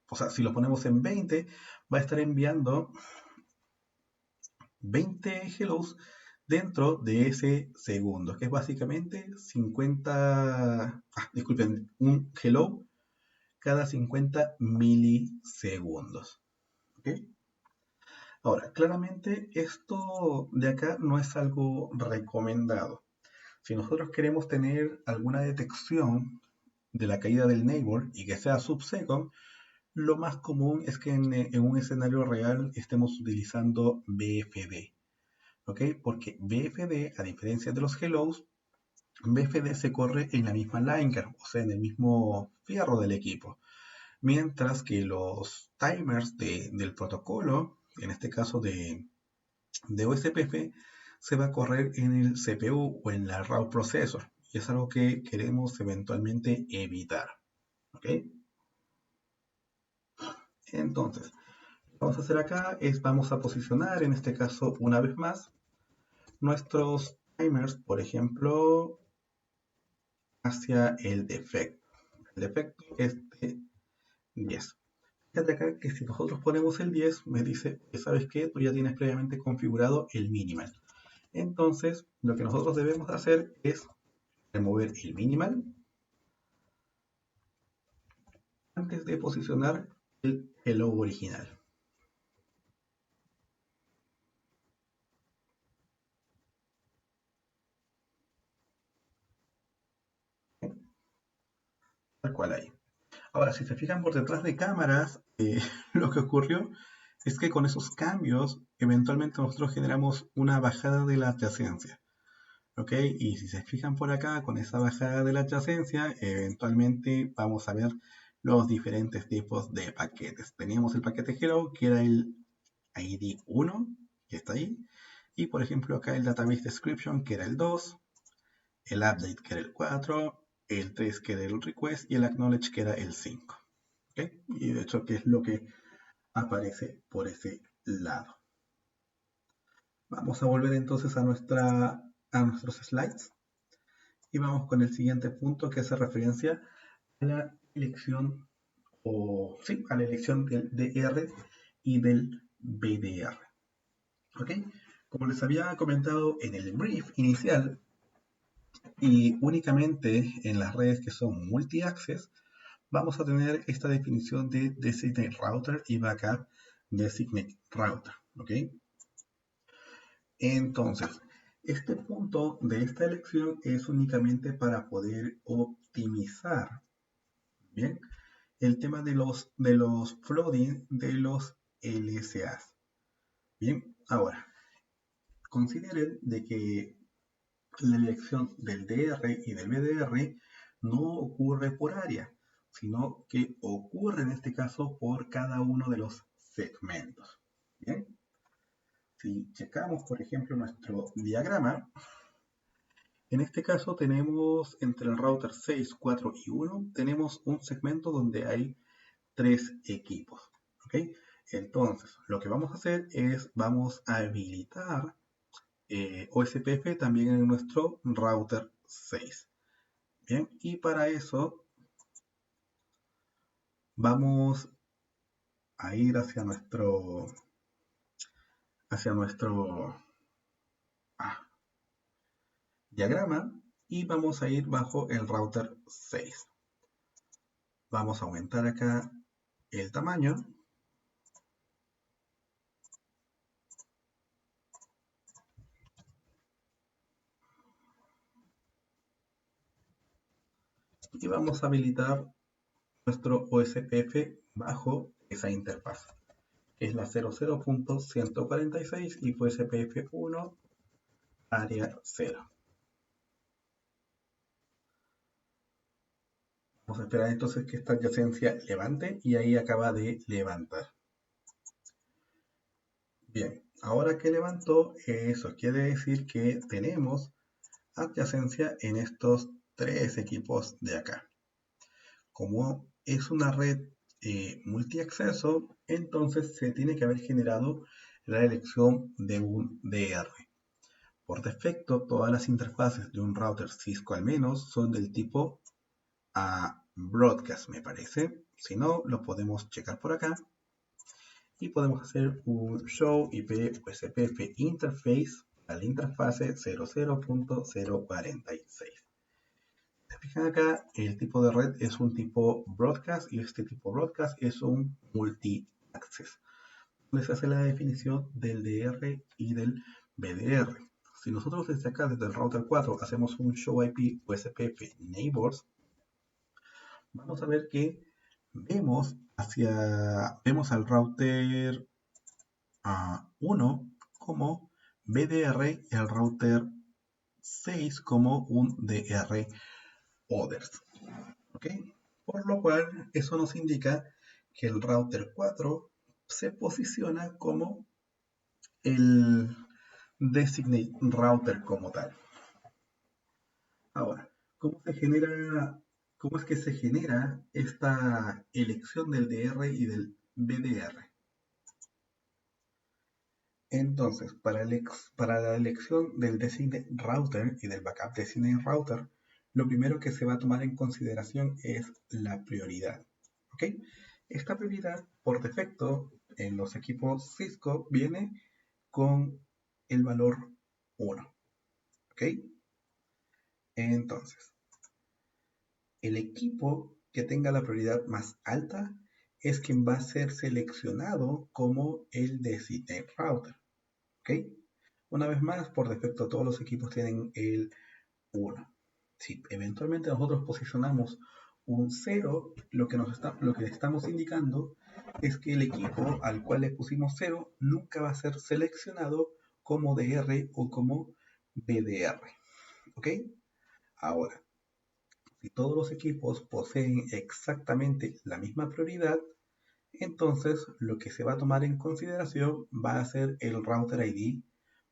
o sea, si lo ponemos en 20, va a estar enviando 20 hellos dentro de ese segundo, que es básicamente 50, disculpen, un hello cada 50 milisegundos. ¿Okay? Ahora, claramente esto de acá no es algo recomendado. Si nosotros queremos tener alguna detección de la caída del neighbor y que sea subsecond, lo más común es que en un escenario real estemos utilizando BFD, ¿ok? Porque BFD, a diferencia de los hellos, BFD se corre en la misma line, o sea, en el mismo fierro del equipo. Mientras que los timers del protocolo, en este caso de OSPF, se va a correr en el CPU o en la raw processor. Y es algo que queremos eventualmente evitar. ¿Ok? Entonces, lo que vamos a hacer acá es vamos a posicionar, en este caso, una vez más, nuestros timers, por ejemplo, hacia el defecto. El defecto es de 10. Fíjate acá que si nosotros ponemos el 10, me dice que sabes que tú ya tienes previamente configurado el minimal. Entonces, lo que nosotros debemos hacer es remover el minimal antes de posicionar el hello original. Tal cual ahí. Ahora, si se fijan por detrás de cámaras, lo que ocurrió es que con esos cambios, eventualmente nosotros generamos una bajada de la adyacencia. ¿Ok? Y si se fijan por acá, con esa bajada de la adyacencia, eventualmente vamos a ver los diferentes tipos de paquetes. Teníamos el paquete Hello, que era el ID 1, que está ahí. Y por ejemplo, acá el Database Description, que era el 2, el Update, que era el 4, el 3, que era el Request, y el Acknowledge, que era el 5. ¿Ok? Y de hecho, que es lo que aparece por ese lado. Vamos a volver entonces a nuestros slides. Y vamos con el siguiente punto que hace referencia a la elección a la elección del DR y del BDR. ¿Ok? Como les había comentado en el brief inicial y únicamente en las redes que son multi-access, vamos a tener esta definición de Designate Router y Backup Designate Router. ¿Ok? Entonces, este punto de esta elección es únicamente para poder optimizar, ¿bien? El tema de los flooding de los LSAs. Bien, ahora, consideren de que la elección del DR y del BDR no ocurre por área, sino que ocurre en este caso por cada uno de los segmentos. Bien, si checamos, por ejemplo, nuestro diagrama, en este caso tenemos entre el router 6, 4 y 1, tenemos un segmento donde hay 3 equipos. ¿Ok? Entonces, lo que vamos a hacer es, vamos a habilitar OSPF también en nuestro router 6. Bien, y para eso vamos a ir hacia nuestro diagrama y vamos a ir bajo el router 6. Vamos a aumentar acá el tamaño y vamos a habilitar nuestro OSPF bajo esa interfaz, que es la 00.146 y OSPF 1 área 0. Vamos a esperar entonces que esta adyacencia levante y ahí acaba de levantar. Bien, ahora que levantó, eso quiere decir que tenemos adyacencia en estos 3 equipos de acá. Como es una red multiacceso, entonces se tiene que haber generado la elección de un DR. Por defecto, todas las interfaces de un router Cisco al menos son del tipo broadcast, me parece. Si no, lo podemos checar por acá. Y podemos hacer un show IP USPF interface a la interfase 00.046. Se fijan acá, el tipo de red es un tipo broadcast y este tipo broadcast es un multi-access. donde se hace la definición del DR y del BDR. Si nosotros desde acá, desde el router 4, hacemos un show IP USPF neighbors, vamos a ver que vemos al router 1 como BDR y al router 6 como un DR others. ¿Ok? Por lo cual, eso nos indica que el router 4 se posiciona como el designate router como tal. Ahora, ¿cómo es que se genera esta elección del DR y del BDR? Entonces, para la elección del designate router y del backup designate router, lo primero que se va a tomar en consideración es la prioridad. ¿Ok? Esta prioridad, por defecto, en los equipos Cisco, viene con el valor 1. ¿Ok? Entonces, el equipo que tenga la prioridad más alta es quien va a ser seleccionado como el designate router. ¿Ok? Una vez más, por defecto todos los equipos tienen el 1. Si eventualmente nosotros posicionamos un 0, lo que estamos indicando es que el equipo al cual le pusimos 0 nunca va a ser seleccionado como DR o como BDR. ¿Ok? Ahora, si todos los equipos poseen exactamente la misma prioridad, entonces lo que se va a tomar en consideración va a ser el router ID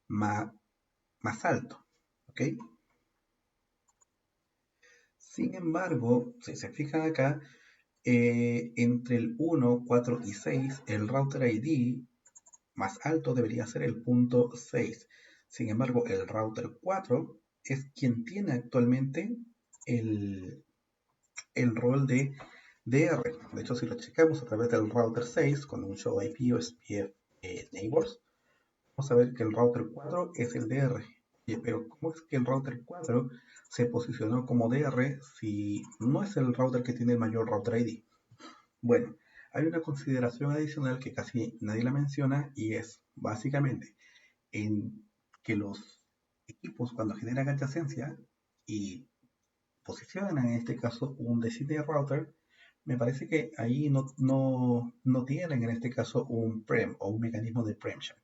más alto. ¿Ok? Sin embargo, si se fijan acá, entre el 1, 4 y 6, el router ID más alto debería ser el punto 6. Sin embargo, el router 4 es quien tiene actualmente el, el rol de DR. De hecho, si lo checamos a través del router 6 con un show IP o SPF neighbors, vamos a ver que el router 4 es el DR. Pero ¿cómo es que el router 4 se posicionó como DR si no es el router que tiene el mayor router ID? Bueno, hay una consideración adicional que casi nadie la menciona y es básicamente en que los equipos cuando generan adyacencia y posicionan en este caso un designated router, me parece que ahí no tienen en este caso un prem o un mecanismo de preemption.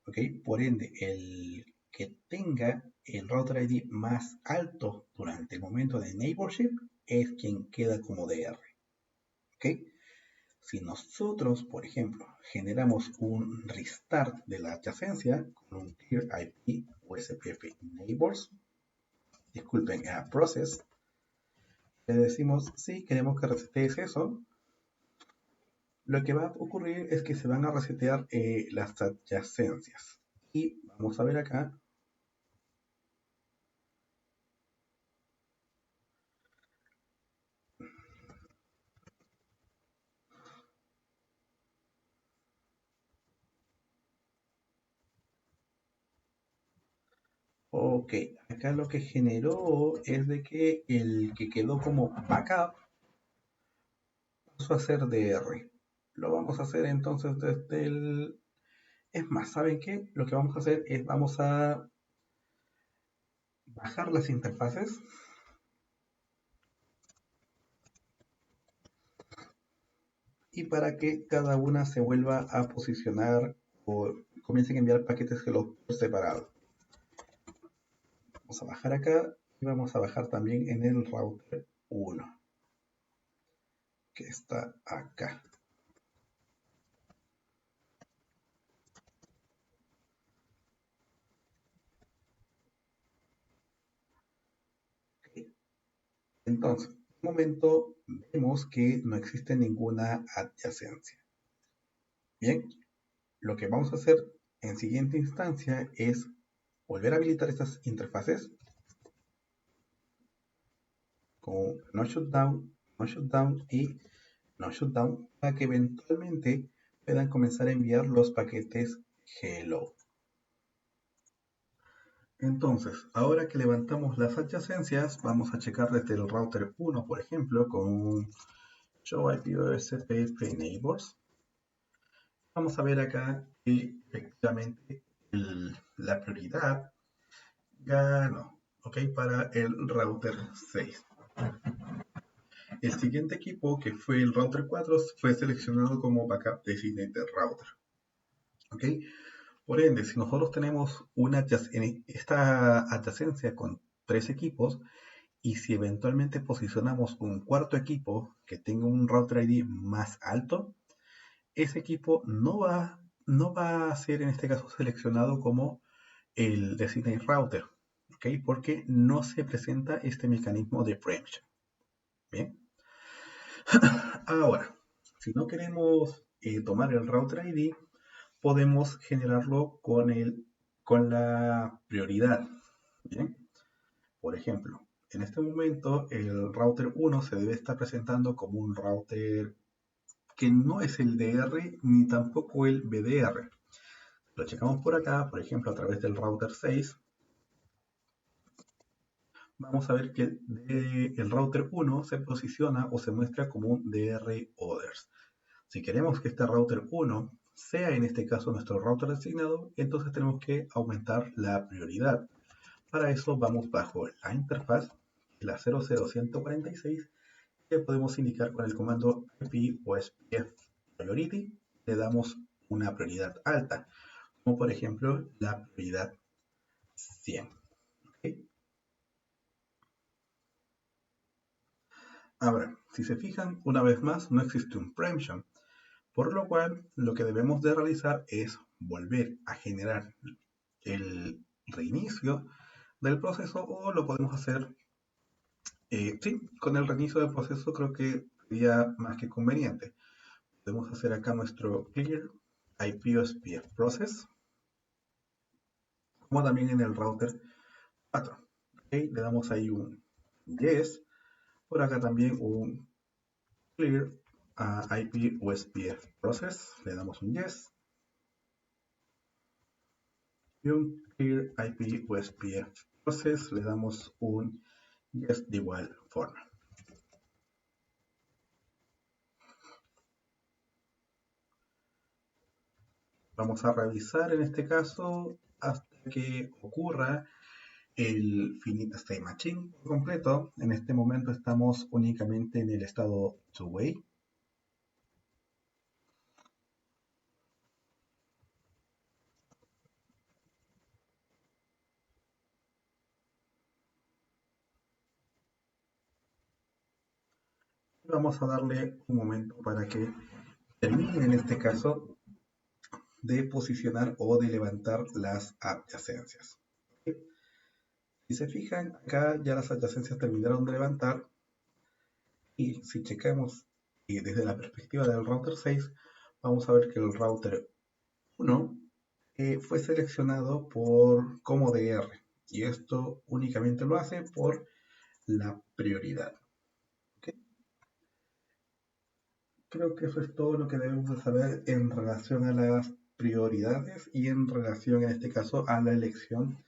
¿Ok? Por ende, el que tenga el router ID más alto durante el momento de neighborship es quien queda como DR. ¿Ok? Si nosotros, por ejemplo, generamos un restart de la adyacencia con un clear IP USPF neighbors, disculpen, a process, le decimos sí, queremos que resetees eso, lo que va a ocurrir es que se van a resetear las adyacencias. Y vamos a ver acá. Ok, acá lo que generó es de que el que quedó como backup pasó a ser DR. Lo vamos a hacer entonces desde el... Es más, ¿saben qué? Lo que vamos a hacer es vamos a bajar las interfaces y para que cada una se vuelva a posicionar o comiencen a enviar paquetes Hello por separado. Vamos a bajar acá y vamos a bajar también en el router 1 que está acá. Entonces, en este momento vemos que no existe ninguna adyacencia. Bien, lo que vamos a hacer en siguiente instancia es volver a habilitar estas interfaces con no shutdown y no shutdown para que eventualmente puedan comenzar a enviar los paquetes hello. Entonces, ahora que levantamos las adyacencias, vamos a checar desde el router 1, por ejemplo, con un show IP USPF neighbors. vamos a ver acá que efectivamente la prioridad ganó, ¿ok? Para el router 6. El siguiente equipo, que fue el router 4, fue seleccionado como backup designated router, ¿ok? Por ende, si nosotros tenemos esta adyacencia con tres equipos, y si eventualmente posicionamos un cuarto equipo que tenga un router ID más alto, ese equipo no va a ser en este caso seleccionado como el designated router, ¿ok? Porque no se presenta este mecanismo de preemption. Bien, ahora, si no queremos tomar el router ID, podemos generarlo con la prioridad. Bien, por ejemplo, en este momento el router 1 se debe estar presentando como un router que no es el DR ni tampoco el BDR. Lo checamos por acá, por ejemplo, a través del router 6. Vamos a ver que el router 1 se posiciona o se muestra como un DR Others. Si queremos que este router 1 sea en este caso nuestro router designado, entonces tenemos que aumentar la prioridad. Para eso vamos bajo la interfaz, la 00146, que podemos indicar con el comando IP o SPF Priority. Le damos una prioridad alta, como por ejemplo la prioridad 100. ¿Okay? Ahora, si se fijan, una vez más no existe un preemption, por lo cual lo que debemos de realizar es volver a generar el reinicio del proceso, o lo podemos hacer, sí, con el reinicio del proceso creo que sería más que conveniente. Podemos hacer acá nuestro clear IPOSPF process, como también en el router 4. ¿Okay? Le damos ahí un yes, por acá también un clear IP USPF process, le damos un yes, y un clear IP USPF process, le damos un yes de igual forma. Vamos a revisar en este caso hasta que ocurra el finite state matching por completo. En este momento estamos únicamente en el estado two-way. Vamos a darle un momento para que termine en este caso de posicionar o de levantar las adyacencias. Si se fijan, acá ya las adyacencias terminaron de levantar, y si checamos desde la perspectiva del router 6, vamos a ver que el router 1 fue seleccionado como DR, y esto únicamente lo hace por la prioridad. ¿Okay? Creo que eso es todo lo que debemos de saber en relación a las prioridades y en relación en este caso a la elección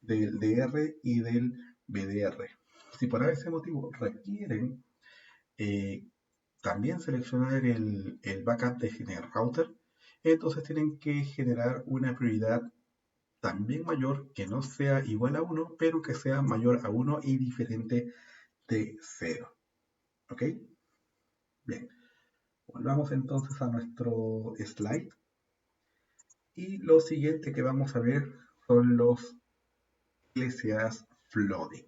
del DR y del BDR. Si por ese motivo requieren también seleccionar el backup de General Router, entonces tienen que generar una prioridad también mayor, que no sea igual a 1, pero que sea mayor a 1 y diferente de 0. ¿Ok? Bien, volvamos entonces a nuestro slide. Y lo siguiente que vamos a ver son los LCAs flooding.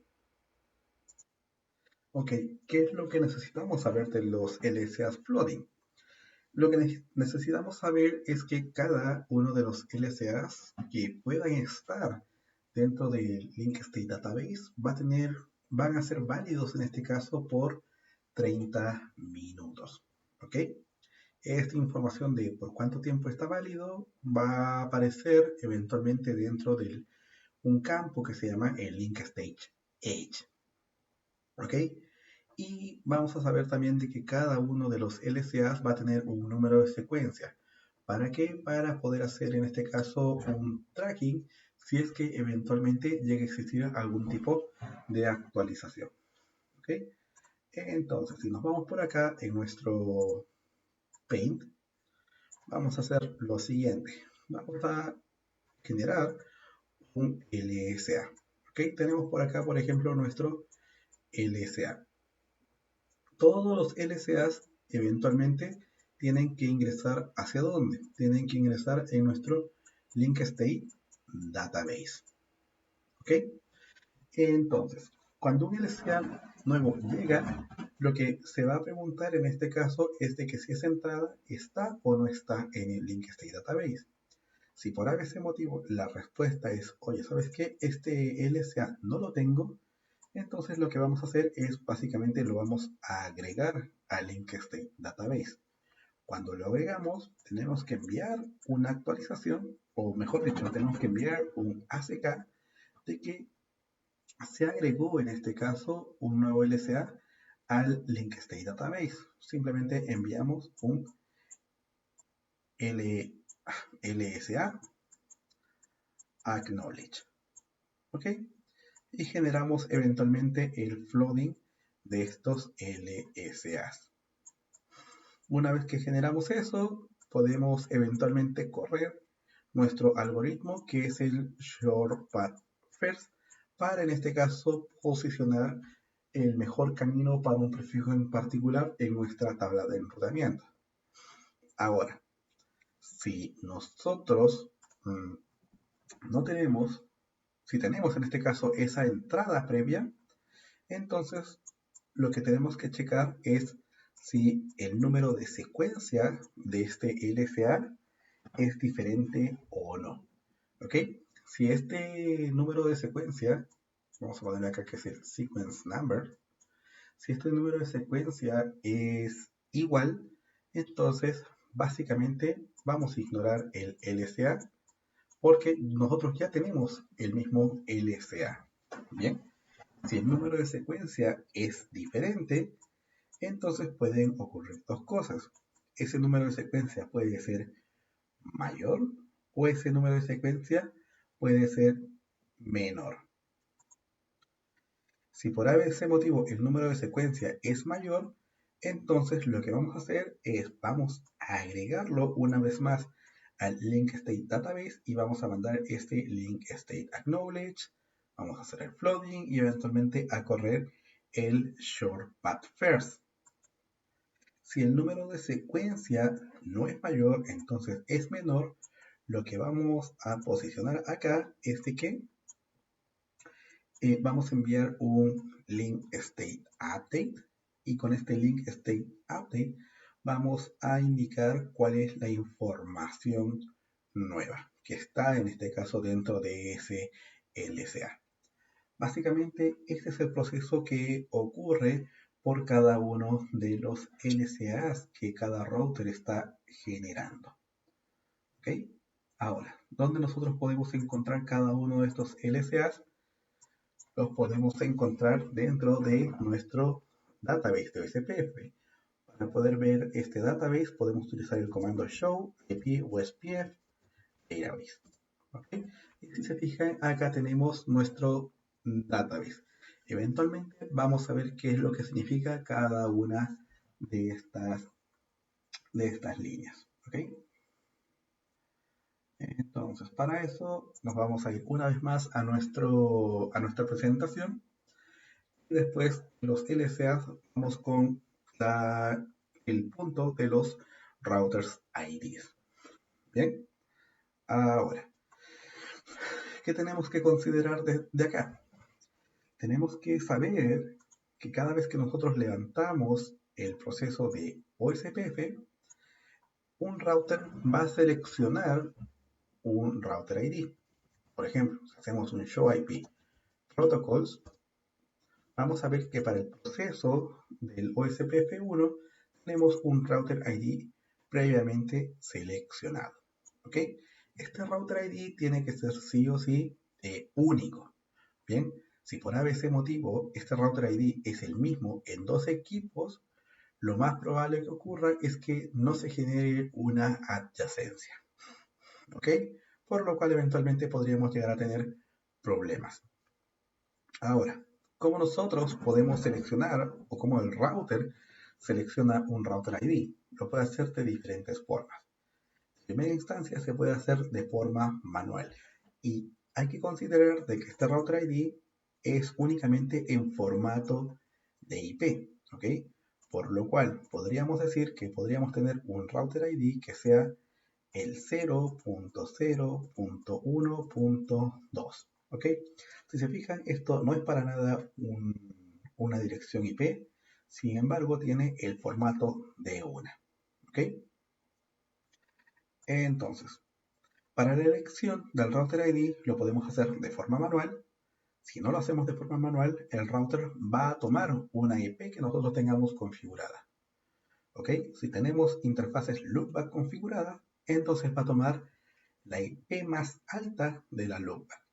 Ok, ¿qué es lo que necesitamos saber de los LCAs flooding? Lo que necesitamos saber es que cada uno de los LCAs que puedan estar dentro del Link State Database van a ser válidos en este caso por 30 minutos. ¿Ok? Esta información de por cuánto tiempo está válido va a aparecer eventualmente dentro de un campo que se llama el Link State Age. ¿Ok? Y vamos a saber también de que cada uno de los LCAs va a tener un número de secuencia. ¿Para qué? Para poder hacer en este caso un tracking si es que eventualmente llegue a existir algún tipo de actualización. ¿Ok? Entonces, si nos vamos por acá en nuestro Paint, vamos a hacer lo siguiente. Vamos a generar un LSA. ¿Ok? Tenemos por acá, por ejemplo, nuestro LSA. Todos los LSAs eventualmente tienen que ingresar ¿hacia dónde? Tienen que ingresar en nuestro link state database. ¿Ok? Entonces, cuando un LSA nuevo llega, lo que se va a preguntar en este caso es de que si esa entrada está o no está en el link state database. Si por ese motivo la respuesta es, oye, ¿sabes qué? Este LSA no lo tengo, entonces lo que vamos a hacer es básicamente lo vamos a agregar al link state database. Cuando lo agregamos, tenemos que enviar una actualización, o mejor dicho, tenemos que enviar un ACK de que se agregó en este caso un nuevo LSA al link state database. Simplemente enviamos un LSA acknowledge. ¿Ok? Y generamos eventualmente el flooding de estos LSAs. Una vez que generamos eso, podemos eventualmente correr nuestro algoritmo que es el short path first para en este caso posicionar el mejor camino para un prefijo en particular en nuestra tabla de enrutamiento. Ahora, si nosotros no tenemos, si tenemos en este caso esa entrada previa, entonces lo que tenemos que checar es si el número de secuencia de este LSA es diferente o no. ¿Ok? Si este número de secuencia, vamos a poner acá que es el sequence number, si este número de secuencia es igual, entonces básicamente vamos a ignorar el LSA porque nosotros ya tenemos el mismo LSA. Bien, si el número de secuencia es diferente, entonces pueden ocurrir dos cosas. Ese número de secuencia puede ser mayor o ese número de secuencia puede ser menor. Si por ese motivo el número de secuencia es mayor, entonces lo que vamos a hacer es vamos a agregarlo una vez más al link state database y vamos a mandar este link state acknowledge, vamos a hacer el flooding y eventualmente a correr el short path first. Si el número de secuencia no es mayor, entonces es menor, lo que vamos a posicionar acá es de que vamos a enviar un link state update y con este link state update vamos a indicar cuál es la información nueva que está en este caso dentro de ese LSA. Básicamente este es el proceso que ocurre por cada uno de los LSAs que cada router está generando. ¿Ok? Ahora, ¿dónde nosotros podemos encontrar cada uno de estos LSAs? Los podemos encontrar dentro de nuestro database de OSPF. Para poder ver este database podemos utilizar el comando show ip ospf database. ¿Okay? Y si se fijan, acá tenemos nuestro database. Eventualmente vamos a ver qué es lo que significa cada una de estas líneas. ¿Okay? Entonces, para eso nos vamos a ir una vez más a nuestra presentación. Y después los LSAs vamos con el punto de los routers IDs. Bien, ahora, ¿qué tenemos que considerar de acá? Tenemos que saber que cada vez que nosotros levantamos el proceso de OSPF, un router va a seleccionar un router ID. Por ejemplo, si hacemos un show IP protocols, vamos a ver que para el proceso del OSPF1 tenemos un router ID previamente seleccionado. ¿Ok? Este router ID tiene que ser sí o sí único. Bien, si por ese motivo este router ID es el mismo en dos equipos, lo más probable que ocurra es que no se genere una adyacencia. ¿Ok? Por lo cual eventualmente podríamos llegar a tener problemas. Ahora, ¿cómo nosotros podemos seleccionar o cómo el router selecciona un router ID? Lo puede hacer de diferentes formas. primera instancia se puede hacer de forma manual. Y hay que considerar de que este router ID es únicamente en formato de IP, ¿ok? Por lo cual podríamos decir que podríamos tener un router ID que sea el 0.0.1.2, ¿ok? Si se fijan, esto no es para nada una dirección IP, sin embargo tiene el formato de una, ¿ok? Entonces, para la elección del router ID lo podemos hacer de forma manual. Si no lo hacemos de forma manual, el router va a tomar una IP que nosotros tengamos configurada. ¿Ok? Si tenemos interfaces loopback configuradas, entonces va a tomar la IP más alta de la loopback.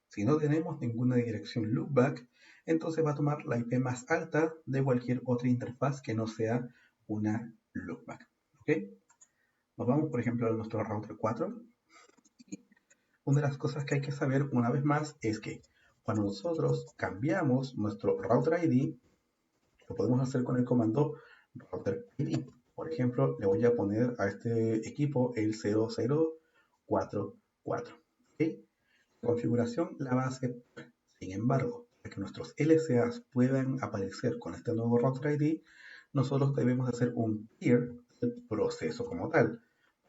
Si no tenemos ninguna dirección loopback, entonces va a tomar la IP más alta de cualquier otra interfaz que no sea una loopback. ¿Ok? Nos vamos, por ejemplo, a nuestro router 4. Una de las cosas que hay que saber una vez más es que cuando nosotros cambiamos nuestro router ID, lo podemos hacer con el comando router ID. Por ejemplo, le voy a poner a este equipo el 0044. ¿Okay? La configuración la va a aceptar. Sin embargo, para que nuestros LCAs puedan aparecer con este nuevo router ID, nosotros debemos hacer un clear del proceso como tal.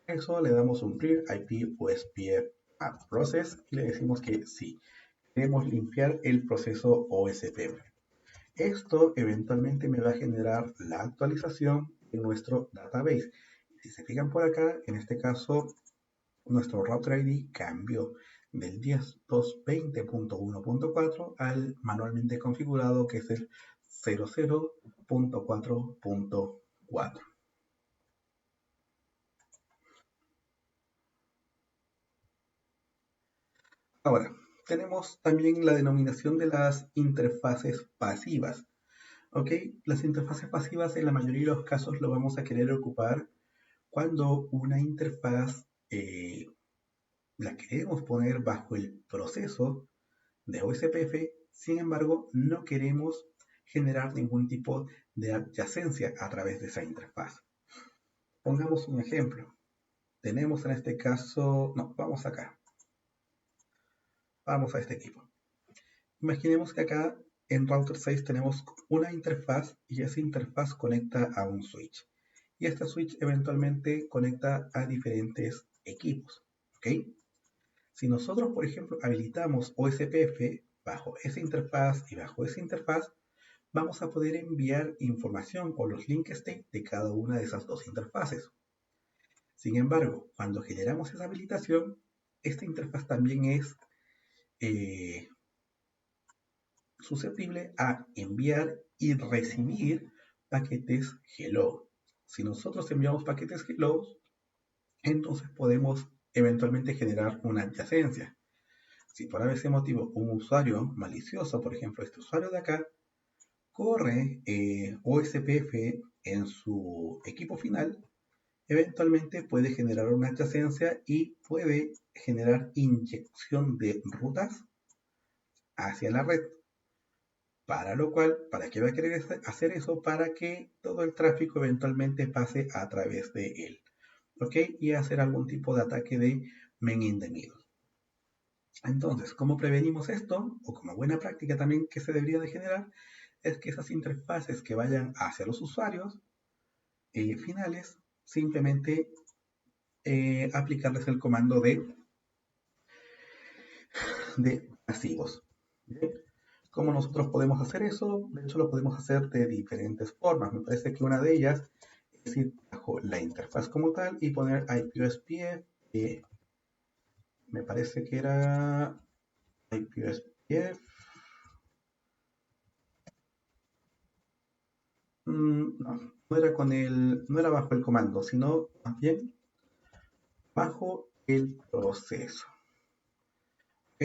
Para eso le damos un clear IP OSPF a process y le decimos que sí, queremos limpiar el proceso OSPF. Esto eventualmente me va a generar la actualización de nuestro database. Si se fijan por acá, en este caso, nuestro router ID cambió del 10.220.1.4 al manualmente configurado que es el 00.4.4. Ahora, tenemos también la denominación de las interfaces pasivas. ¿Ok? Las interfaces pasivas en la mayoría de los casos lo vamos a querer ocupar cuando una interfaz la queremos poner bajo el proceso de OSPF, sin embargo, no queremos generar ningún tipo de adyacencia a través de esa interfaz. Pongamos un ejemplo. Tenemos en este caso, no, vamos acá. Vamos a este equipo. Imaginemos que acá en router 6 tenemos una interfaz y esa interfaz conecta a un switch. Y este switch eventualmente conecta a diferentes equipos. ¿Ok? Si nosotros, por ejemplo, habilitamos OSPF bajo esa interfaz y bajo esa interfaz, vamos a poder enviar información o los link state de cada una de esas dos interfaces. Sin embargo, cuando generamos esa habilitación, esta interfaz también es susceptible a enviar y recibir paquetes hello. Si nosotros enviamos paquetes hello, entonces podemos eventualmente generar una adyacencia. Si por ese motivo un usuario malicioso, por ejemplo este usuario de acá, corre OSPF en su equipo final, eventualmente puede generar una adyacencia y puede generar inyección de rutas hacia la red. Para lo cual, ¿para qué va a querer hacer eso? Para que todo el tráfico eventualmente pase a través de él. ¿Ok? Y hacer algún tipo de ataque de men in the middle. Entonces, ¿cómo prevenimos esto? O como buena práctica también que se debería de generar, es que esas interfaces que vayan hacia los usuarios finales, simplemente aplicarles el comando de pasivos. ¿Bien? ¿Cómo nosotros podemos hacer eso? De hecho, lo podemos hacer de diferentes formas. Me parece que una de ellas es ir bajo la interfaz como tal y poner IPOSPF. Me parece que era IPOSPF. No, no era bajo el comando, sino más bien bajo el proceso. ¿Ok?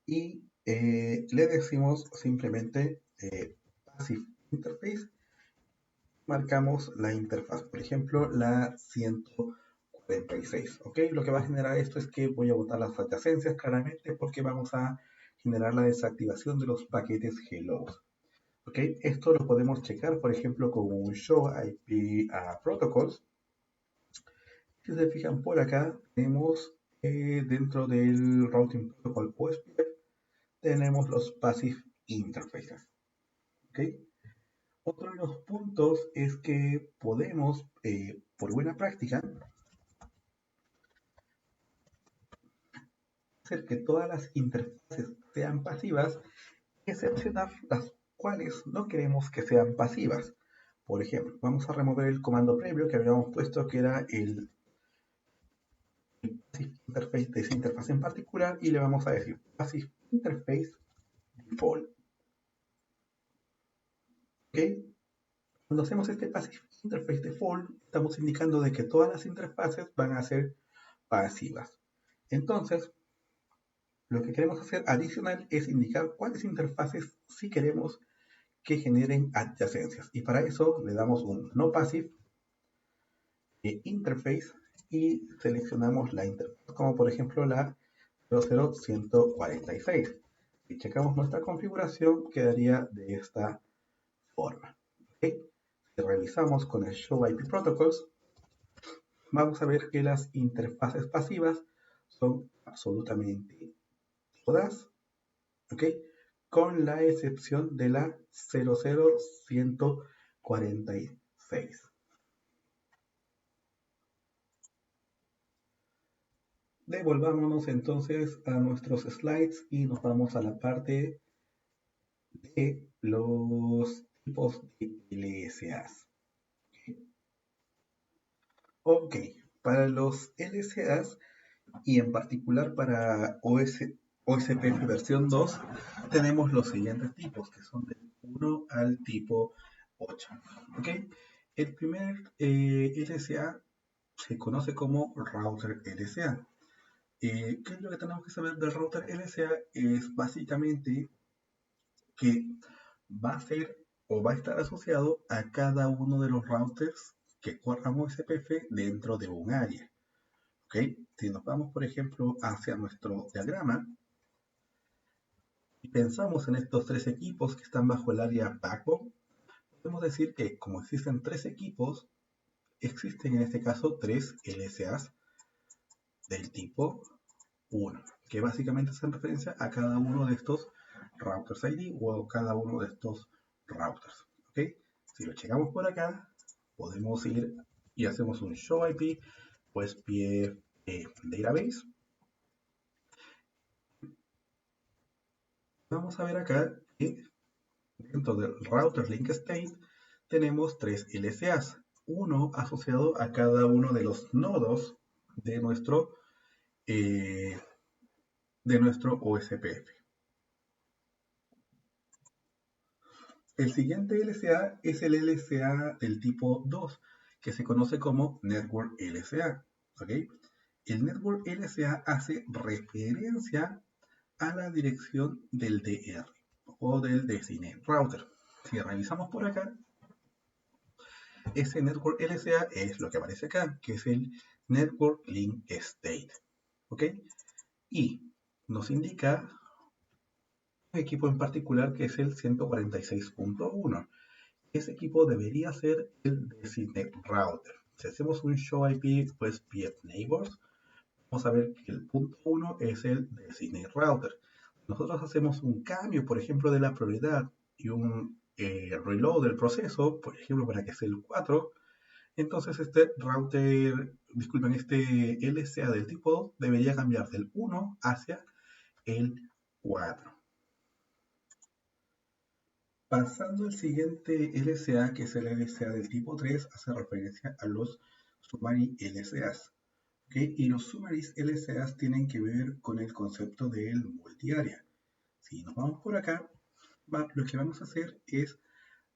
Y le decimos simplemente Passive Interface. Marcamos la interfaz, por ejemplo, la 146. ¿Ok? Lo que va a generar esto es que voy a botar las adyacencias claramente porque vamos a generar la desactivación de los paquetes hello. ¿Ok? Esto lo podemos checar, por ejemplo, con un show IP protocols. Si se fijan por acá, tenemos dentro del Routing Protocol OSPF, tenemos los Passive Interfaces. ¿Ok? Otro de los puntos es que podemos, por buena práctica, hacer que todas las interfaces sean pasivas, excepcionar las cuales no queremos que sean pasivas. Por ejemplo, vamos a remover el comando previo que habíamos puesto, que era el Passive Interface de esa interfaz en particular, y le vamos a decir Passive Interface Default. ¿Ok? Cuando hacemos este Passive Interface Default, estamos indicando de que todas las interfaces van a ser pasivas. Entonces, lo que queremos hacer adicional es indicar cuáles interfaces sí queremos que generen adyacencias. Y para eso le damos un no passive interface y seleccionamos la interfaz, como por ejemplo la 00146. Si checamos nuestra configuración, quedaría de esta forma. ¿Okay? Si revisamos con el Show IP Protocols, vamos a ver que las interfaces pasivas son absolutamente todas, ¿ok? Con la excepción de la 00146. Devolvámonos entonces a nuestros slides y nos vamos a la parte de los tipos de LSAs. Ok, para los LSAs y en particular para OSPF versión 2 tenemos los siguientes tipos, que son del 1 al tipo 8. ¿Okay? El primer LSA se conoce como router LSA. ¿Qué es lo que tenemos que saber del router LSA? Es básicamente que va a ser o va a estar asociado a cada uno de los routers que corran OSPF dentro de un área. ¿Okay? Si nos vamos, por ejemplo, hacia nuestro diagrama y pensamos en estos tres equipos que están bajo el área backbone, podemos decir que como existen tres equipos, existen en este caso tres LSAs del tipo 1, que básicamente hacen referencia a cada uno de estos routers ID o cada uno de estos routers. ¿Okay? Si lo checamos por acá, podemos ir y hacemos un show IP, pues pie database. Vamos a ver acá que dentro del router link state tenemos tres LSAs, uno asociado a cada uno de los nodos de nuestro OSPF. El siguiente LSA es el LSA del tipo 2, que se conoce como Network LSA. ¿Okay? El Network LSA hace referencia a la dirección del DR o del Designated Router. Si revisamos por acá, ese Network LSA es lo que aparece acá, que es el Network Link State. ¿Ok? Y nos indica un equipo en particular que es el 146.1. Ese equipo debería ser el Designated Router. Si hacemos un show IP, pues pf neighbors, vamos a ver que el punto 1 es el Designated Router. Nosotros hacemos un cambio, por ejemplo, de la prioridad y un reload del proceso, por ejemplo, para que sea el 4, entonces este router, disculpen, este LSA del tipo 2 debería cambiar del 1 hacia el 4. Pasando al siguiente LSA, que es el LSA del tipo 3, hace referencia a los summary LSAs. ¿Okay? Y los summary LSAs tienen que ver con el concepto del multiárea. Si nos vamos por acá, lo que vamos a hacer es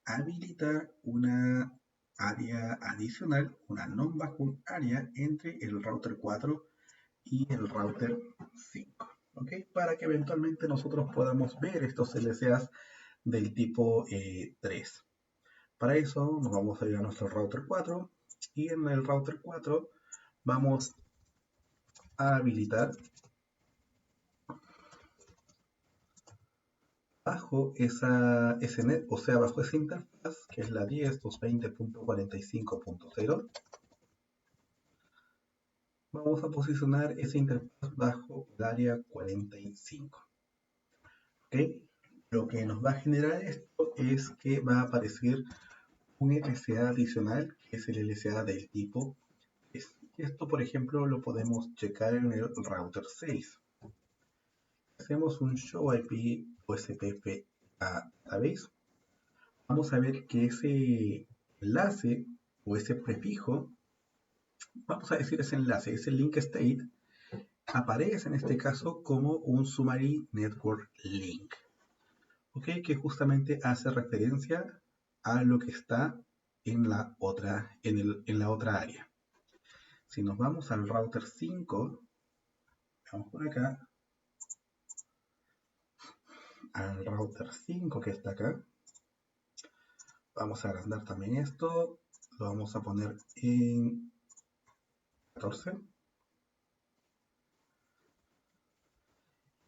habilitar una área adicional, una non-backbone área entre el router 4 y el router 5. ¿Okay? Para que eventualmente nosotros podamos ver estos LSAs del tipo 3. Para eso nos vamos a ir a nuestro router 4 y en el router 4 vamos a habilitar bajo ese net, o sea, bajo esa interfaz, que es la 10.220.45.0, vamos a posicionar esa interfaz bajo el área 45. ¿Ok? Lo que nos va a generar esto es que va a aparecer un LCA adicional, que es el LCA del tipo S. Esto, por ejemplo, lo podemos checar en el router 6. Hacemos un show IP OSPF a database. Vamos a ver que ese enlace o ese prefijo, vamos a decir ese enlace, ese link state, aparece en este caso como un summary network link. ¿Ok? Que justamente hace referencia a lo que está en la otra, en la otra área. Si nos vamos al router 5, vamos por acá, al router 5 que está acá, vamos a agrandar también esto, lo vamos a poner en 14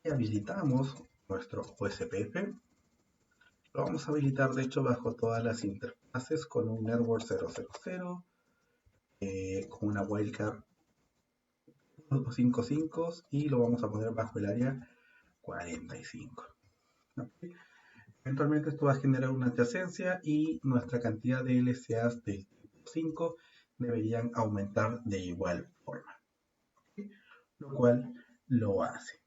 y habilitamos nuestro OSPF. Lo vamos a habilitar de hecho bajo todas las interfaces con un network 000, con una wildcard 255 y lo vamos a poner bajo el área 45. ¿Okay? Eventualmente esto va a generar una adyacencia y nuestra cantidad de LCAs del tipo 5 deberían aumentar de igual forma. ¿Okay? Lo cual lo hace.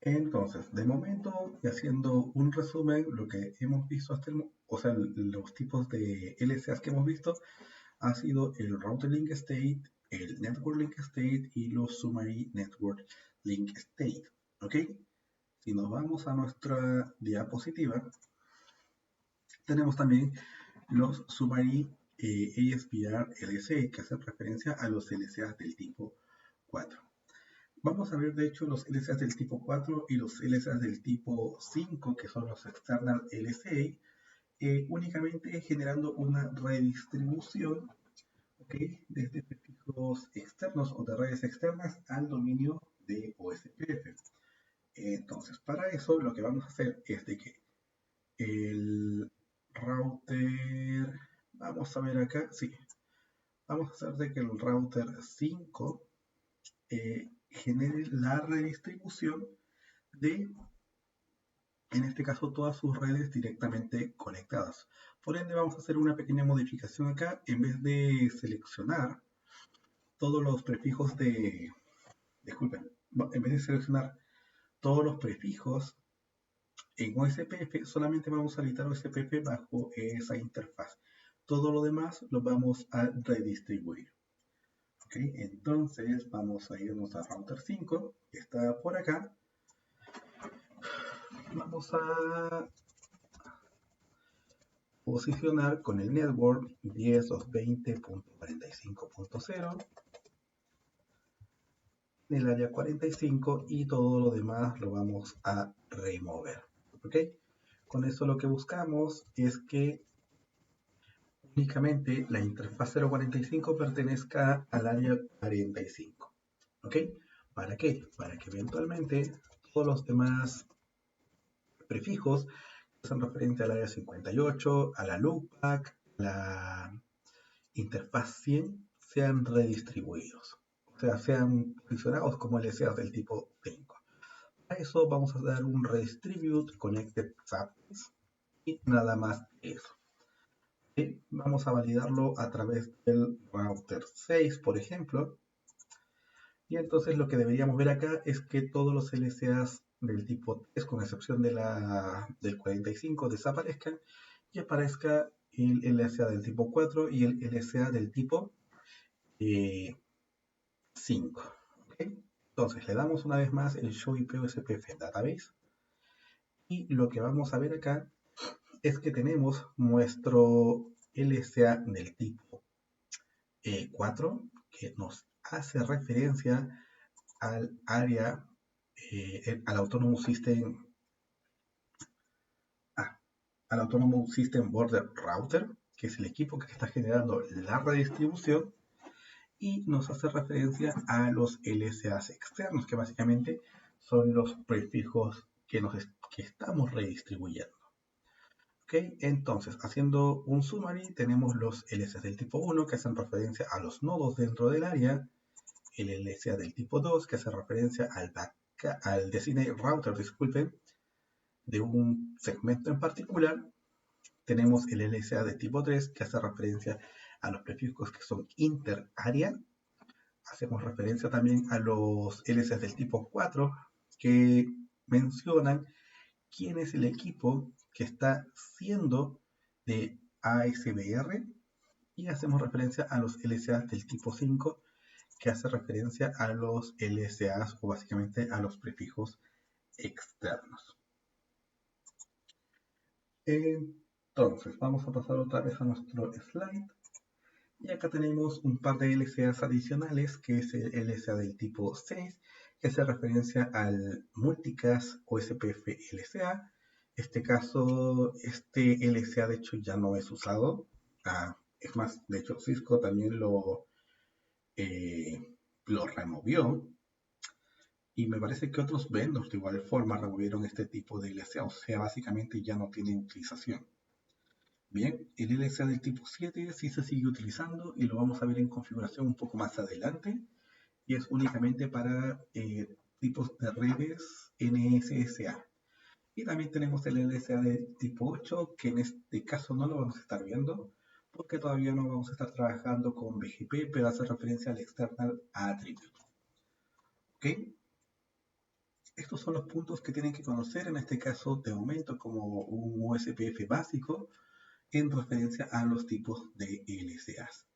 Entonces, de momento, y haciendo un resumen, lo que hemos visto hasta el momento, o sea, los tipos de LCAs que hemos visto, ha sido el Router Link State, el Network Link State y los Summary Network Link State. ¿Ok? Si nos vamos a nuestra diapositiva, tenemos también los Summary ASPR LC, que hacen referencia a los LCAs del tipo 4. Vamos a ver de hecho los LCAs del tipo 4 y los LCAs del tipo 5, que son los External LCA, únicamente generando una redistribución, ¿okay?, desde prefijos externos o de redes externas al dominio de OSPF. Entonces, para eso lo que vamos a hacer es de que el router, vamos a ver acá, sí, vamos a hacer de que el router 5 genere la redistribución de, en este caso, todas sus redes directamente conectadas. Por ende, vamos a hacer una pequeña modificación acá. En vez de seleccionar todos los prefijos de, disculpen, en vez de seleccionar todos los prefijos en OSPF, solamente vamos a habilitar OSPF bajo esa interfaz. Todo lo demás lo vamos a redistribuir. ¿Ok? Entonces vamos a irnos a router 5, que está por acá. Vamos a posicionar con el network 10.220.45.0 en el área 45 y todo lo demás lo vamos a remover. ¿Ok? Con eso lo que buscamos es que únicamente la interfaz 045 pertenezca al área 45. ¿Ok? ¿Para qué? Para que eventualmente todos los demás prefijos que son referentes al área 58, a la loopback, a la interfaz 100, sean redistribuidos. O sea, sean posicionados como LCAs del tipo 5. Para eso vamos a dar un redistribute connected subnets y nada más eso. ¿Sí? Vamos a validarlo a través del router 6, por ejemplo. Y entonces lo que deberíamos ver acá es que todos los LCAs del tipo 3, con excepción de del 45, desaparezcan y aparezca el LCA del tipo 4 y el LCA del tipo 5. ¿Okay? Entonces le damos una vez más el show IP OSPF database y lo que vamos a ver acá es que tenemos nuestro LCA del tipo 4 que nos hace referencia al área, al Autonomous System, al Autonomous System Border Router, que es el equipo que está generando la redistribución, y nos hace referencia a los LSAs externos, que básicamente son los prefijos que estamos redistribuyendo. ¿Ok? Entonces, haciendo un summary, tenemos los LSAs del tipo 1 que hacen referencia a los nodos dentro del área, el LSA del tipo 2 que hace referencia al designated router, disculpen, de un segmento en particular. Tenemos el LSA de tipo 3 que hace referencia a los prefijos que son inter-área. Hacemos referencia también a los LSAs del tipo 4 que mencionan quién es el equipo que está siendo de ASBR, y hacemos referencia a los LSAs del tipo 5 que hace referencia a los LSAs o básicamente a los prefijos externos. Entonces, vamos a pasar otra vez a nuestro slide. Y acá tenemos un par de LSAs adicionales, que es el LSA del tipo 6, que hace referencia al Multicast OSPF LSA. Este caso, este LSA de hecho ya no es usado. Es más, de hecho Cisco también lo removió. Y me parece que otros vendors de igual forma removieron este tipo de LSA. O sea, básicamente ya no tiene utilización. Bien, el LSA del tipo 7 sí se sigue utilizando y lo vamos a ver en configuración un poco más adelante, y es únicamente para tipos de redes NSSA. Y también tenemos el LSA del tipo 8, que en este caso no lo vamos a estar viendo porque todavía no vamos a estar trabajando con BGP, pero hace referencia al External Attribute. ¿Ok? Estos son los puntos que tienen que conocer en este caso de momento como un OSPF básico en referencia a los tipos de LSAs.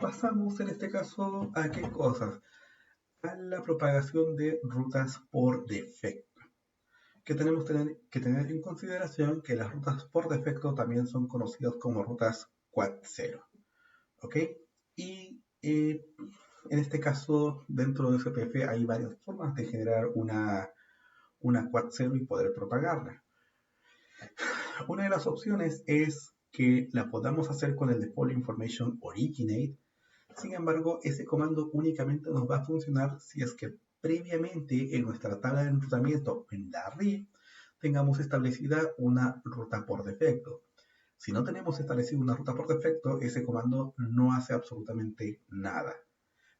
Pasamos en este caso a qué cosas, a la propagación de rutas por defecto, que tenemos que tener en consideración que las rutas por defecto también son conocidas como rutas Quad 0, ¿ok? Y en este caso dentro de SPF hay varias formas de generar una Quad 0 y poder propagarla. Una de las opciones es que la podamos hacer con el Default Information Originate. Sin embargo, ese comando únicamente nos va a funcionar si es que previamente en nuestra tabla de enrutamiento en la RIP tengamos establecida una ruta por defecto. Si no tenemos establecida una ruta por defecto, ese comando no hace absolutamente nada.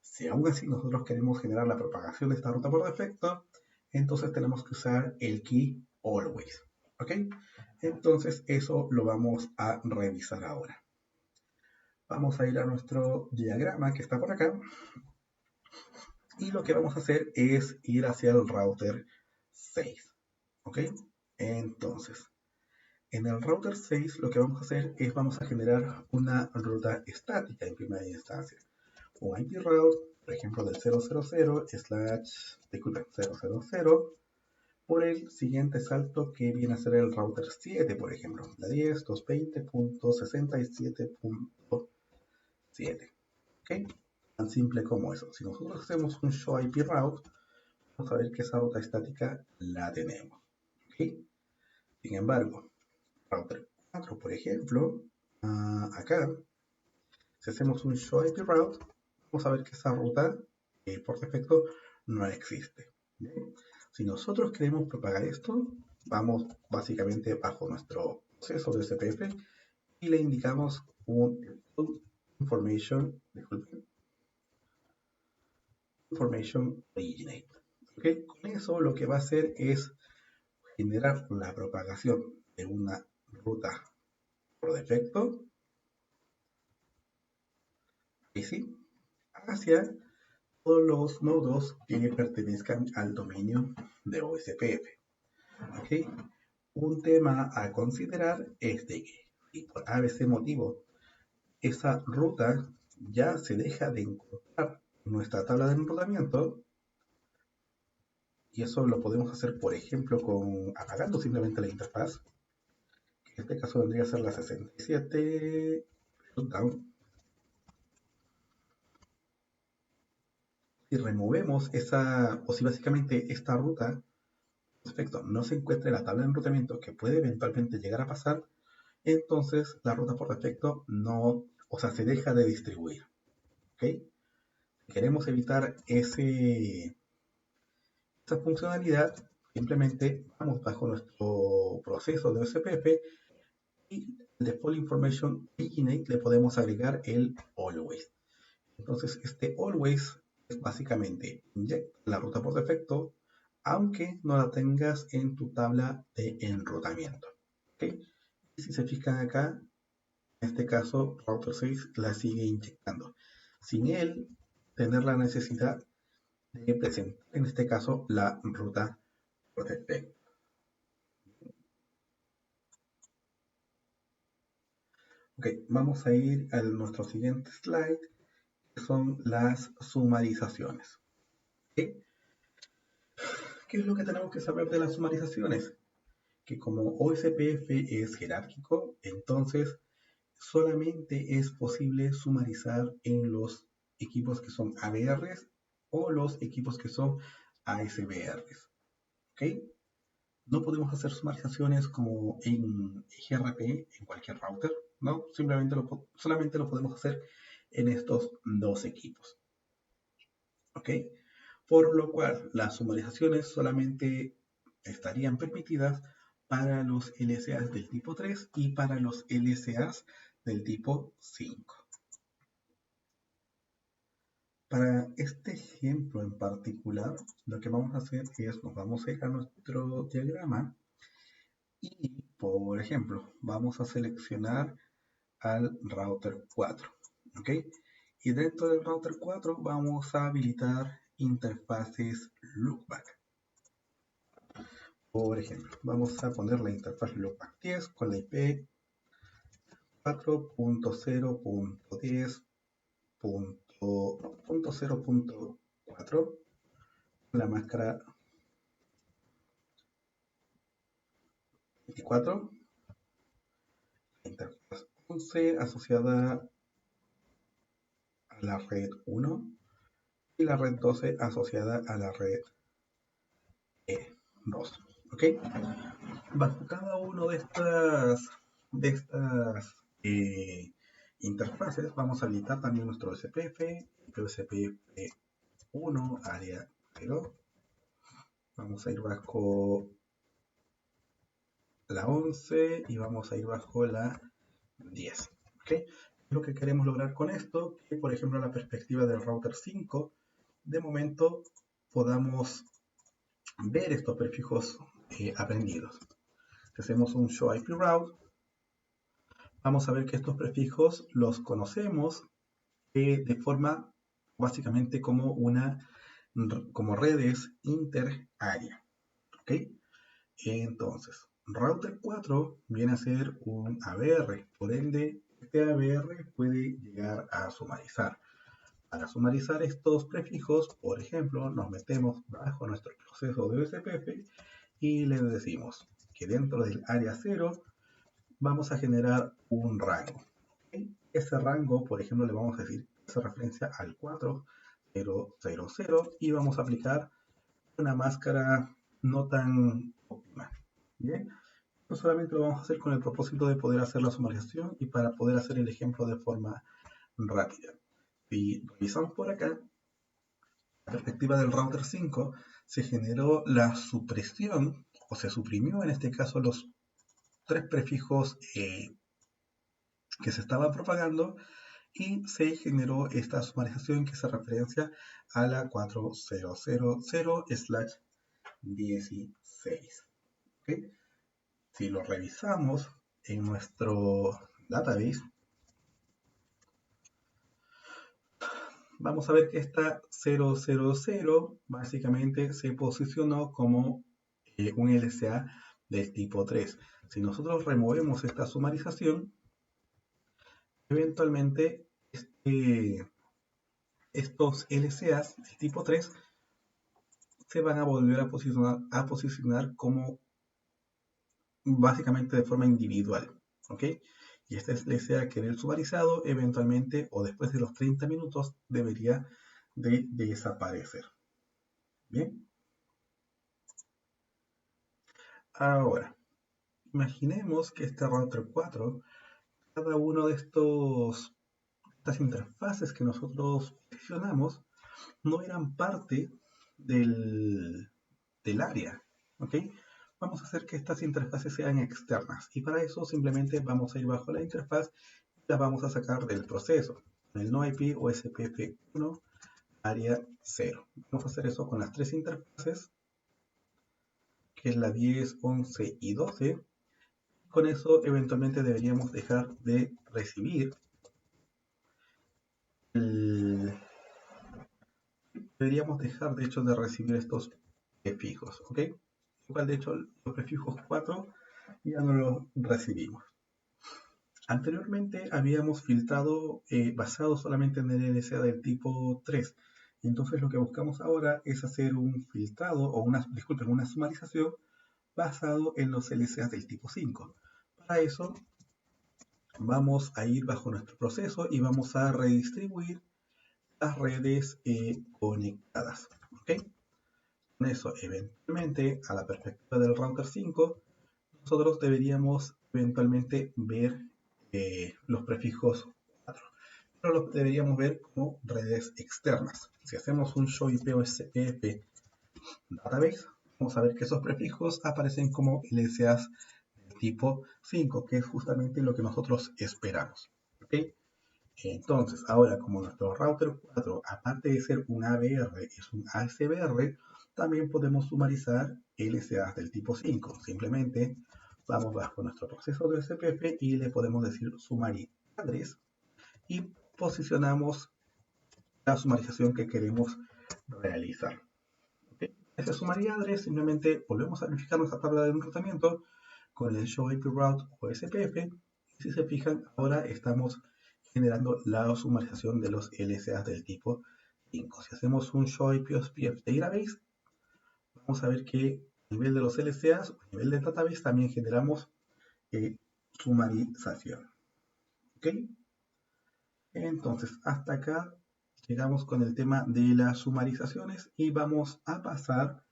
Si aún así nosotros queremos generar la propagación de esta ruta por defecto, entonces tenemos que usar el key always. ¿Ok? Entonces eso lo vamos a revisar ahora. Vamos a ir a nuestro diagrama que está por acá. Y lo que vamos a hacer es ir hacia el router 6. ¿Ok? Entonces, en el router 6 lo que vamos a hacer es vamos a generar una ruta estática en primera instancia. Un IP route, por ejemplo, del 000 por el siguiente salto que viene a ser el router 7, por ejemplo, la 10.220.67.7. ¿Ok? Tan simple como eso. Si nosotros hacemos un show IP route, vamos a ver que esa ruta estática la tenemos. ¿Ok? Sin embargo, router 4, por ejemplo, acá, si hacemos un show IP route, vamos a ver que esa ruta por defecto no existe. ¿Bien? Si nosotros queremos propagar esto, vamos básicamente bajo nuestro proceso de SPF y le indicamos un information originate. ¿Okay? Con eso lo que va a hacer es generar la propagación de una ruta por defecto, y sí, hacia todos los nodos que pertenezcan al dominio de OSPF. ¿Okay? Un tema a considerar es de que si por ABC motivo esa ruta ya se deja de encontrar en nuestra tabla de enrutamiento, y eso lo podemos hacer por ejemplo apagando simplemente la interfaz, que en este caso vendría a ser la 67 shutdown. Si removemos o si básicamente esta ruta perfecto no se encuentra en la tabla de enrutamiento, que puede eventualmente llegar a pasar, entonces la ruta por defecto no, o sea, se deja de distribuir. ¿Ok? Si queremos evitar esa funcionalidad, Simplemente vamos bajo nuestro proceso de OSPF y el Default Information Originate le podemos agregar el Always. Entonces, este Always es básicamente inyecta la ruta por defecto, aunque no la tengas en tu tabla de enrutamiento. ¿Okay? Y si se fijan acá, en este caso, Router 6 la sigue inyectando, sin él tener la necesidad de presentar, en este caso, la ruta por defecto. Ok, vamos a ir a nuestro siguiente slide, que son las sumarizaciones. ¿Okay? ¿Qué es lo que tenemos que saber de las sumarizaciones? Que como OSPF es jerárquico, entonces solamente es posible sumarizar en los equipos que son ABRs o los equipos que son ASBRs. ¿Okay? No podemos hacer sumarizaciones como en GRP, en cualquier router, ¿no? Solamente lo podemos hacer en estos dos equipos. ¿Ok? Por lo cual, las sumarizaciones solamente estarían permitidas para los LSAs del tipo 3 y para los LSAs del tipo 5. Para este ejemplo en particular, lo que vamos a hacer es, nos vamos a ir a nuestro diagrama y, por ejemplo, vamos a seleccionar al router 4. ¿Ok? Y dentro del router 4 vamos a habilitar interfaces loopback. Por ejemplo, vamos a poner la interfaz loopback 10 con la IP 4.0.10.0.4, la máscara 24, la interfaz 11 asociada a la red 1 y la red 12 asociada a la red 2. ¿Ok? Bajo cada uno de estas interfaces vamos a habilitar también nuestro SPF, SPF 1, área 0. Vamos a ir bajo la 11 y vamos a ir bajo la 10. ¿Okay? Lo que queremos lograr con esto, que por ejemplo la perspectiva del router 5, de momento podamos ver estos prefijos aprendidos. Si hacemos un show IP route, vamos a ver que estos prefijos los conocemos de forma básicamente como redes interárea. ¿Ok? Entonces, router 4 viene a ser un ABR, por ende, este ABR puede llegar a sumarizar. Para sumarizar estos prefijos, por ejemplo, nos metemos bajo nuestro proceso de OSPF y le decimos que dentro del área 0 vamos a generar un rango. ¿Okay? Ese rango, por ejemplo, le vamos a decir que hace referencia al 4000 y vamos a aplicar una máscara no tan óptima. Bien, esto solamente lo vamos a hacer con el propósito de poder hacer la sumarización y para poder hacer el ejemplo de forma rápida. Si revisamos por acá, la perspectiva del router 5, se generó la supresión, o se suprimió en este caso los tres prefijos que se estaban propagando y se generó esta sumarización que hace referencia a la 4000/16. ¿Okay? Si lo revisamos en nuestro database, vamos a ver que esta 000 básicamente se posicionó como un LSA del tipo 3. Si nosotros removemos esta sumarización, eventualmente estos LSAs del tipo 3 se van a volver a posicionar como básicamente de forma individual. ¿Ok? Y este LSA que el sumarizado eventualmente o después de los 30 minutos debería de desaparecer. Bien. Ahora, imaginemos que este router 4, cada uno de estas interfaces que nosotros seleccionamos no eran parte del área. ¿ok? Vamos a hacer que estas interfaces sean externas y para eso simplemente vamos a ir bajo la interfaz y las vamos a sacar del proceso. El no IP o SPF1 área 0. Vamos a hacer eso con las tres interfaces, que es la 10, 11 y 12. Con eso eventualmente deberíamos dejar de recibir deberíamos dejar de hecho de recibir estos prefijos, ¿ok? Igual de hecho los prefijos 4 ya no los recibimos. Anteriormente habíamos filtrado basado solamente en el LSA del tipo 3. Entonces lo que buscamos ahora es hacer un filtrado o una sumarización basado en los LSA del tipo 5. Para eso vamos a ir bajo nuestro proceso y vamos a redistribuir las redes conectadas. ¿Ok? Con eso, eventualmente, a la perspectiva del router 5, nosotros deberíamos eventualmente ver los prefijos 4, pero los deberíamos ver como redes externas. Si hacemos un show IP o SPF database, vamos a ver que esos prefijos aparecen como LSAs del tipo 5, que es justamente lo que nosotros esperamos. ¿Okay? Entonces, ahora como nuestro router 4, aparte de ser un ABR, es un ASBR, también podemos sumarizar LSAs del tipo 5. Simplemente vamos bajo nuestro proceso de SPF y le podemos decir summary address y posicionamos la sumarización que queremos realizar. ¿Okay? Ese summary address simplemente volvemos a verificar nuestra tabla de enrutamiento con el show IP route o SPF. Y si se fijan, ahora estamos generando la sumarización de los LSAs del tipo 5. Si hacemos un show IP o SPF database, vamos a ver que a nivel de los LCAs, a nivel del database, también generamos sumarización. ¿Ok? Entonces, hasta acá llegamos con el tema de las sumarizaciones y vamos a pasar,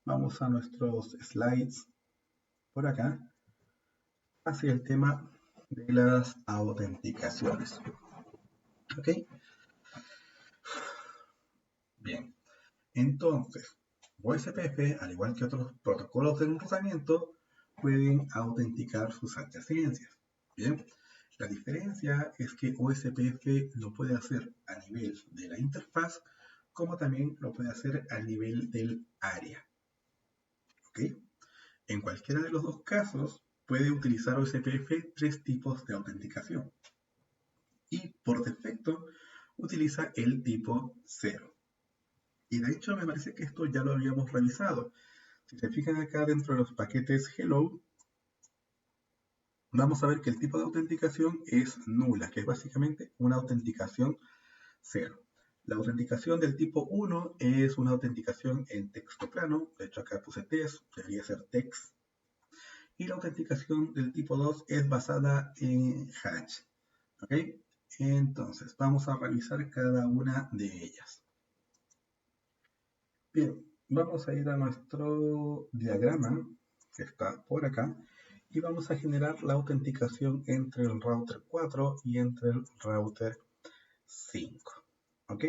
vamos a nuestros slides por acá, hacia el tema de las autenticaciones. ¿Ok? Bien. Entonces, OSPF, al igual que otros protocolos de enrutamiento, pueden autenticar sus adyacencias. Bien, la diferencia es que OSPF lo puede hacer a nivel de la interfaz, como también lo puede hacer a nivel del área. ¿Ok? En cualquiera de los dos casos, puede utilizar OSPF tres tipos de autenticación. Y por defecto, utiliza el tipo 0. Y de hecho me parece que esto ya lo habíamos revisado. Si se fijan acá dentro de los paquetes hello, vamos a ver que el tipo de autenticación es nula, que es básicamente una autenticación 0. La autenticación del tipo 1 es una autenticación en texto plano, de hecho acá puse test, debería ser text. Y la autenticación del tipo 2 es basada en hash. ¿Ok? Entonces, vamos a revisar cada una de ellas. Bien, vamos a ir a nuestro diagrama, que está por acá, y vamos a generar la autenticación entre el router 4 y entre el router 5. ¿Ok?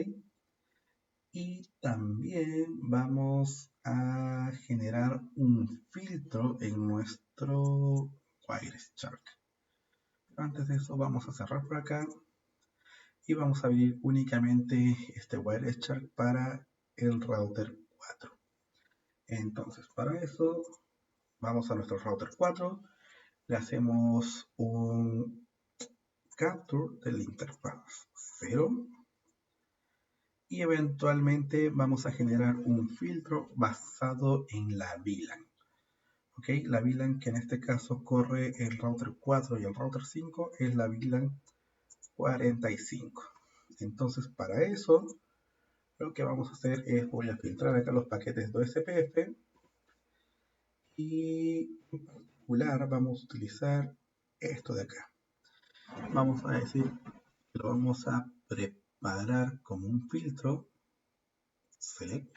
Y también vamos a generar un filtro en nuestro Wireshark. Pero antes de eso vamos a cerrar por acá y vamos a abrir únicamente este Wireshark para el router 4. Entonces, para eso vamos a nuestro router 4, le hacemos un capture de la interfaz 0 y eventualmente vamos a generar un filtro basado en la VLAN. ¿Ok? La VLAN que en este caso corre el router 4 y el router 5 es la VLAN 45. Entonces para eso lo que vamos a hacer es voy a filtrar acá los paquetes de OSPF y en particular vamos a utilizar esto de acá. Vamos a decir que lo vamos a preparar como un filtro select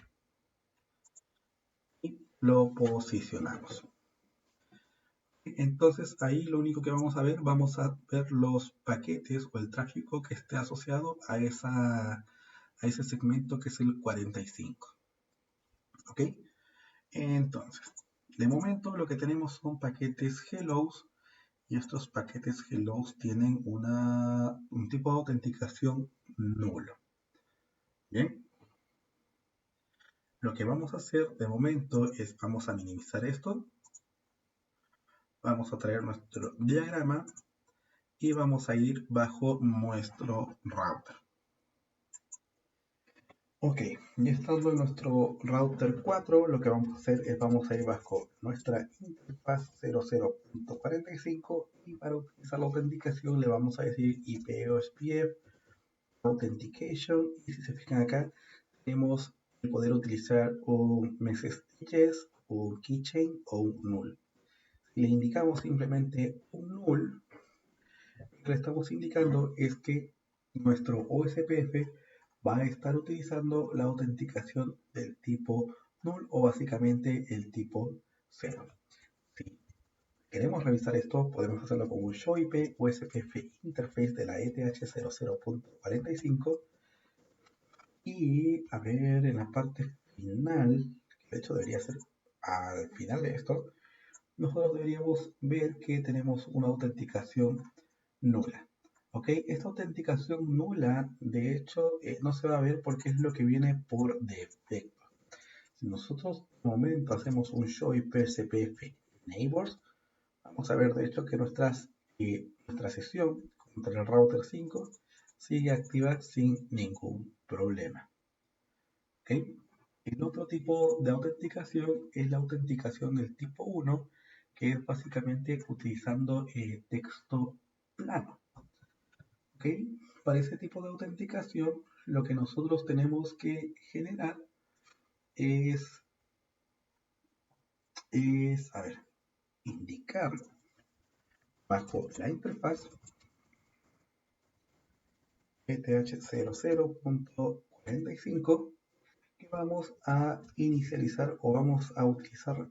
y lo posicionamos. Entonces ahí lo único que vamos a ver los paquetes o el tráfico que esté asociado a ese segmento que es el 45. ¿Ok? Entonces, De momento lo que tenemos son paquetes hellos y estos paquetes hellos tienen un tipo de autenticación nulo. Bien, lo que vamos a hacer de momento es vamos a minimizar esto, vamos a traer nuestro diagrama y vamos a ir bajo nuestro router. Ok, ya estando en nuestro router 4, lo que vamos a hacer es vamos a ir bajo nuestra interfaz 00.45 y para utilizar la autenticación le vamos a decir IPOSPF Authentication y si se fijan acá tenemos el poder utilizar un message digest, un keychain o un null. Si le indicamos simplemente un null, lo que le estamos indicando es que nuestro OSPF va a estar utilizando la autenticación del tipo null o básicamente el tipo 0. Si queremos revisar esto, podemos hacerlo con un show IP OSPF interface de la ETH00.45 y a ver en la parte final, que de hecho debería ser al final de esto, nosotros deberíamos ver que tenemos una autenticación nula. ¿Ok? Esta autenticación nula, de hecho, no se va a ver porque es lo que viene por defecto. Si nosotros de momento hacemos un show IPCPF neighbors, vamos a ver de hecho que nuestra sesión contra el router 5 sigue activa sin ningún problema. ¿Ok? El otro tipo de autenticación es la autenticación del tipo 1, que es básicamente utilizando texto plano. ¿Ok? Para ese tipo de autenticación, lo que nosotros tenemos que generar es, a ver, indicar bajo la interfaz ETH00.45 que vamos a inicializar o vamos a utilizar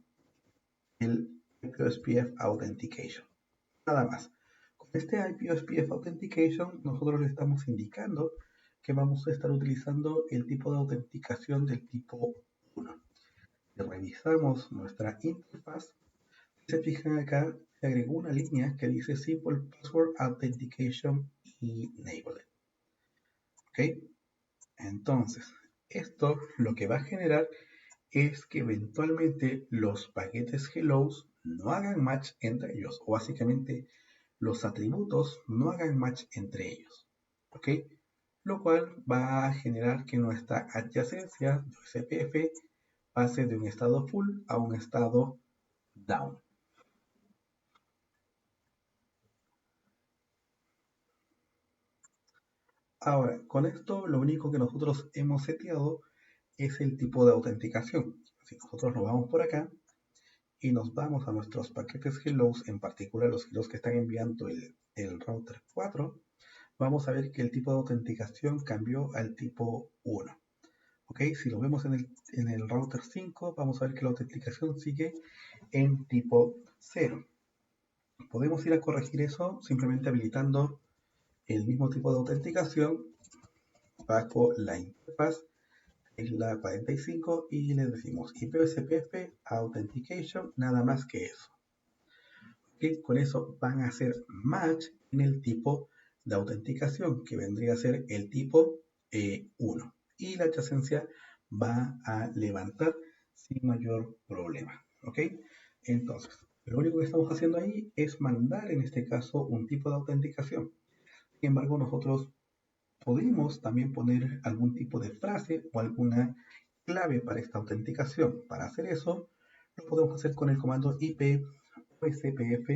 el IPOSPF Authentication. Nada más. Con este IPOSPF Authentication nosotros le estamos indicando que vamos a estar utilizando el tipo de autenticación del tipo 1. Si revisamos nuestra interfaz, si se fijan acá, se agregó una línea que dice Simple Password Authentication Enabled. ¿Ok? Entonces, esto lo que va a generar es que eventualmente los paquetes hellos no hagan match entre ellos, o básicamente los atributos no hagan match entre ellos. ¿Ok? Lo cual va a generar que nuestra adyacencia de SPF pase de un estado full a un estado down. Ahora, con esto lo único que nosotros hemos seteado es el tipo de autenticación. Si nosotros nos vamos por acá y nos vamos a nuestros paquetes hellos, en particular los hellos que están enviando el router 4, vamos a ver que el tipo de autenticación cambió al tipo 1. ¿Ok? Si lo vemos en el router 5, vamos a ver que la autenticación sigue en tipo 0. Podemos ir a corregir eso simplemente habilitando el mismo tipo de autenticación bajo la interfaz, es la 45, y le decimos IPSPF Authentication, nada más que eso. ¿Okay? Con eso van a hacer match en el tipo de autenticación, que vendría a ser el tipo 1. Y la adyacencia va a levantar sin mayor problema. ¿Ok? Entonces, lo único que estamos haciendo ahí es mandar en este caso un tipo de autenticación. Sin embargo, nosotros podemos también poner algún tipo de frase o alguna clave para esta autenticación. Para hacer eso, lo podemos hacer con el comando IP OSPF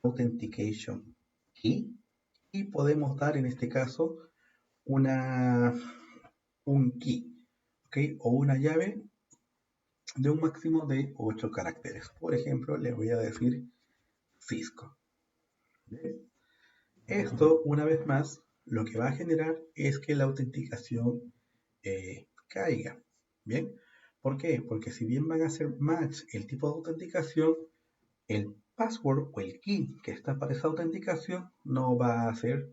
Authentication Key y podemos dar en este caso un key, ¿okay? O una llave de un máximo de 8 caracteres. Por ejemplo, le voy a decir Cisco. ¿Bien? Esto, una vez más, lo que va a generar es que la autenticación caiga. ¿Bien? ¿Por qué? Porque si bien van a hacer match el tipo de autenticación, el password o el key que está para esa autenticación no va a hacer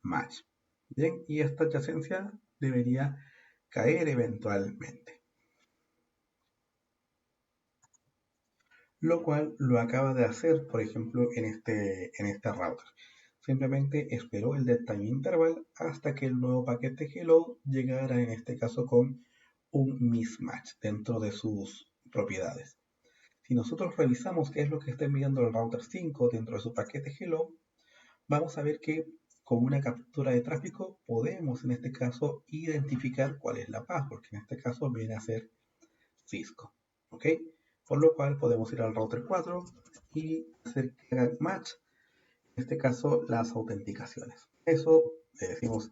match. Bien, y esta adyacencia debería caer eventualmente. lo cual lo acaba de hacer, por ejemplo, en este router. Simplemente esperó el dead time interval hasta que el nuevo paquete hello llegara, en este caso, con un mismatch dentro de sus propiedades. Si nosotros revisamos qué es lo que está enviando el router 5 dentro de su paquete hello, vamos a ver que con una captura de tráfico podemos, en este caso, identificar cuál es la path, porque en este caso viene a ser Cisco. ¿Ok? Por lo cual podemos ir al router 4 y hacer que haga match, en este caso, las autenticaciones. Eso le decimos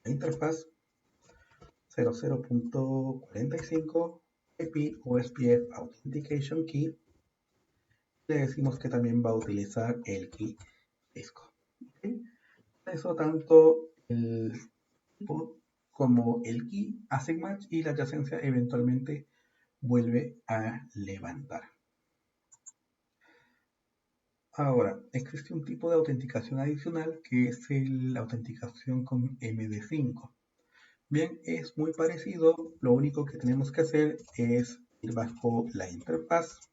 interfaz 00.45 IP OSPF Authentication Key. Le decimos que también va a utilizar el key Cisco. ¿Okay? Eso tanto el tipo como el key hacen match y la adyacencia eventualmente vuelve a levantar. Ahora, existe un tipo de autenticación adicional que es la autenticación con MD5. Bien, es muy parecido, lo único que tenemos que hacer es ir bajo la interfaz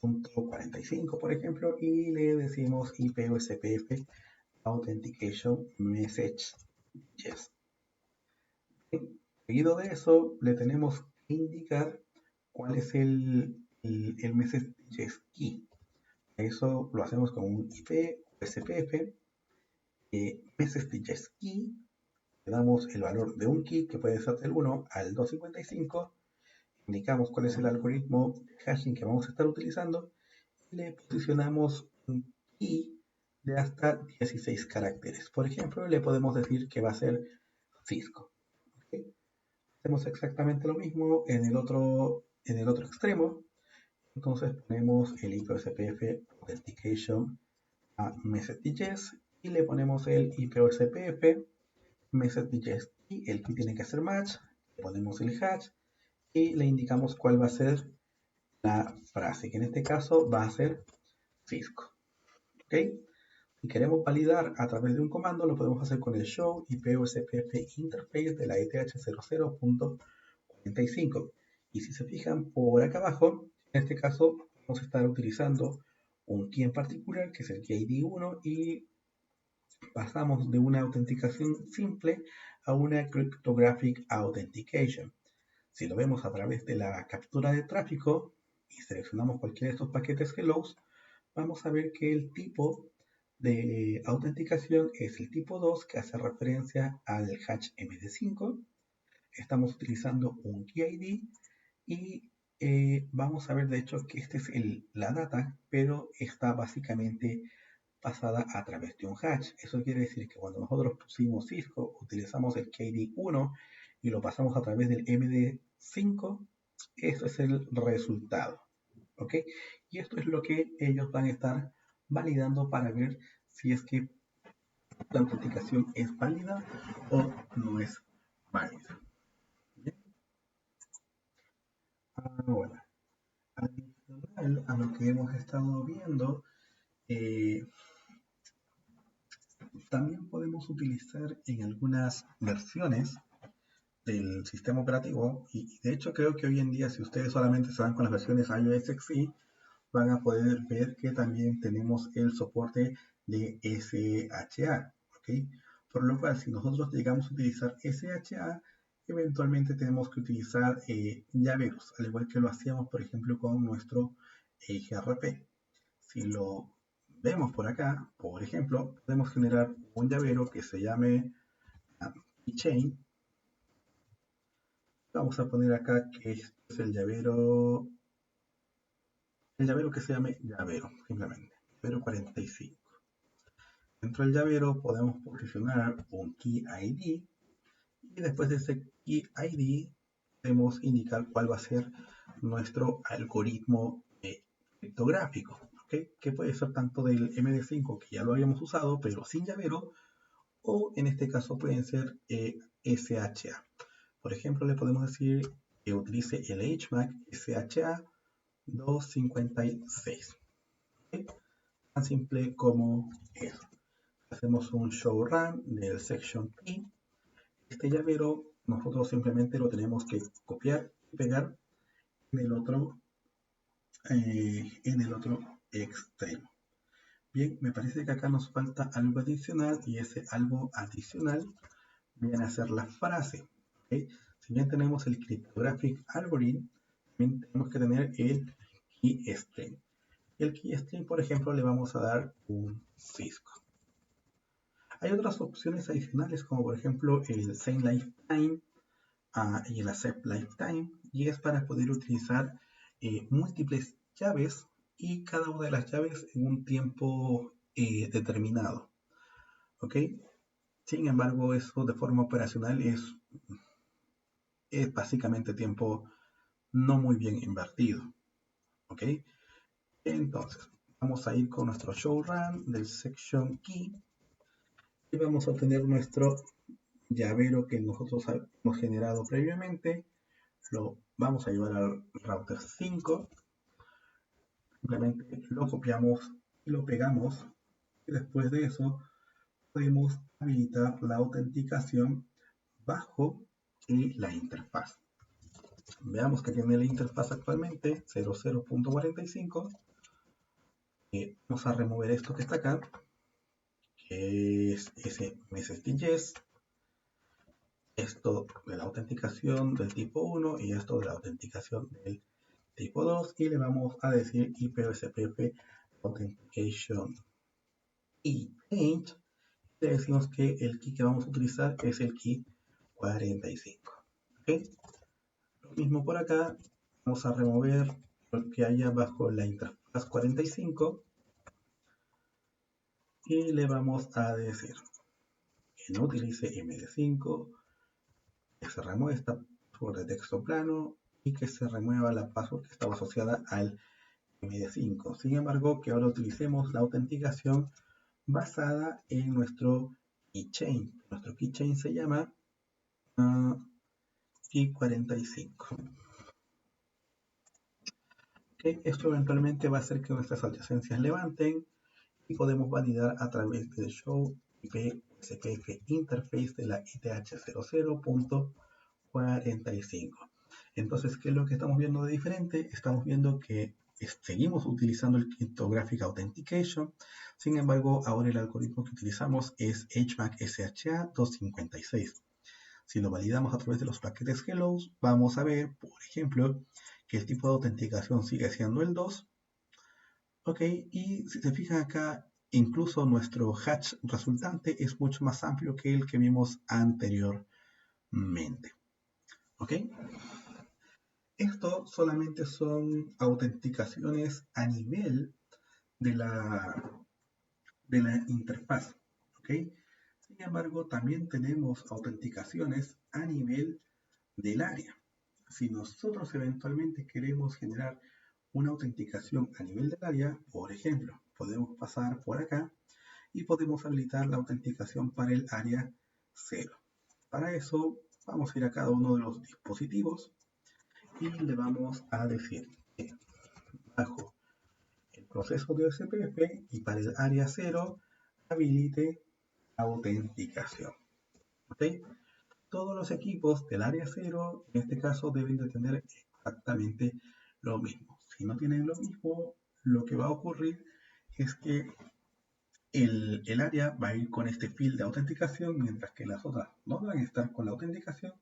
.45, por ejemplo, y le decimos IPOSPF Authentication Message Yes. Seguido de eso, le tenemos que indicar cuál es el Message Yes Key. Eso lo hacemos con un IP SPF Message Yes Key. Le damos el valor de un key que puede ser del 1 al 255. Indicamos cuál es el algoritmo de hashing que vamos a estar utilizando y le posicionamos un key de hasta 16 caracteres. Por ejemplo, le podemos decir que va a ser Cisco. ¿Okay? Hacemos exactamente lo mismo en el otro extremo. Entonces ponemos el IPOSPF Authentication a Messages y le ponemos el IPOSPF Messages y el key tiene que hacer match. Le ponemos el hash y le indicamos cuál va a ser la frase, que en este caso va a ser Cisco. ¿Ok? Si queremos validar a través de un comando, lo podemos hacer con el show IPOSPF interface de la ETH00.45. Y si se fijan por acá abajo, en este caso vamos a estar utilizando un key en particular, que es el key ID1, y pasamos de una autenticación simple a una cryptographic authentication. Si lo vemos a través de la captura de tráfico y seleccionamos cualquiera de estos paquetes hellos, vamos a ver que el tipo de autenticación es el tipo 2, que hace referencia al hash MD5. Estamos utilizando un KeyID y vamos a ver de hecho que esta es la data, pero está básicamente pasada a través de un hash. Eso quiere decir que cuando nosotros pusimos Cisco, utilizamos el KD1 y lo pasamos a través del MD5, eso es el resultado. ¿Ok? Y esto es lo que ellos van a estar validando para ver si es que la autenticación es válida o no es válida. ¿Bien? Ahora, adicional a lo que hemos estado viendo, eh, también podemos utilizar en algunas versiones del sistema operativo, y de hecho creo que hoy en día, si ustedes solamente se van con las versiones iOS XE, van a poder ver que también tenemos el soporte de SHA, ¿ok? Por lo cual, si nosotros llegamos a utilizar SHA, eventualmente tenemos que utilizar llaveros, al igual que lo hacíamos, por ejemplo, con nuestro GRP. Si lo vemos por acá, por ejemplo, podemos generar un llavero que se llame keychain. Vamos a poner acá que este es el llavero que se llame llavero, simplemente, llavero 45. Dentro del llavero podemos posicionar un key ID y después de ese key ID podemos indicar cuál va a ser nuestro algoritmo criptográfico, ¿okay? Que puede ser tanto del MD5, que ya lo habíamos usado, pero sin llavero, o en este caso pueden ser SHA. Por ejemplo, le podemos decir que utilice el HMAC SHA 256. ¿Okay? Tan simple como eso. Hacemos un show run del section P. Este llavero nosotros simplemente lo tenemos que copiar y pegar en el otro en el otro extremo. Bien, me parece que acá nos falta algo adicional y ese algo adicional viene a ser la frase. ¿Okay? Si bien tenemos el cryptographic algorithm, también tenemos que tener el key string. El key string, por ejemplo, le vamos a dar un Cisco. Hay otras opciones adicionales como por ejemplo el same lifetime y el accept lifetime, y es para poder utilizar múltiples llaves y cada una de las llaves en un tiempo determinado. ¿Ok? Sin embargo, eso de forma operacional es básicamente tiempo no muy bien invertido. ¿Ok? Entonces, vamos a ir con nuestro show run del section key y vamos a obtener nuestro llavero que nosotros hemos generado previamente. Lo vamos a llevar al router 5. Simplemente lo copiamos y lo pegamos. Y después de eso podemos habilitar la autenticación bajo la interfaz. Veamos que tiene la interfaz actualmente 00.45. Vamos a remover esto que está acá, que es ese message.js, esto de la autenticación del tipo 1 y esto de la autenticación del tipo 2, y le vamos a decir IPVSPF Authentication y change. Le decimos que el key que vamos a utilizar es el key 45. ¿Okay? Lo mismo por acá, vamos a remover lo que haya bajo la interfaz 45 y le vamos a decir que no utilice MD5, que se remueva esta password de texto plano y que se remueva la password que estaba asociada al MD5. Sin embargo, que ahora utilicemos la autenticación basada en nuestro keychain. Nuestro keychain se llama key45. Okay, esto eventualmente va a hacer que nuestras adyacencias levanten y podemos validar a través del show IP SPF interface de la ITH00.45. Entonces, ¿qué es lo que estamos viendo de diferente? Estamos viendo que seguimos utilizando el Cryptographic Authentication, sin embargo, ahora el algoritmo que utilizamos es HMAC SHA 256. Si lo validamos a través de los paquetes hello, vamos a ver, por ejemplo, que el tipo de autenticación sigue siendo el 2. Ok, y si se fijan acá, incluso nuestro hash resultante es mucho más amplio que el que vimos anteriormente. Ok, esto solamente son autenticaciones a nivel de la interfaz. Ok, sin embargo, también tenemos autenticaciones a nivel del área. Si nosotros eventualmente queremos generar una autenticación a nivel del área, por ejemplo, podemos pasar por acá y podemos habilitar la autenticación para el área 0. Para eso vamos a ir a cada uno de los dispositivos y le vamos a decir que bajo el proceso de SPF y para el área 0 habilite autenticación. ¿Okay? Todos los equipos del área 0 en este caso deben de tener exactamente lo mismo. Si no tienen lo mismo, lo que va a ocurrir es que el área va a ir con este field de autenticación, mientras que las otras no van a estar con la autenticación,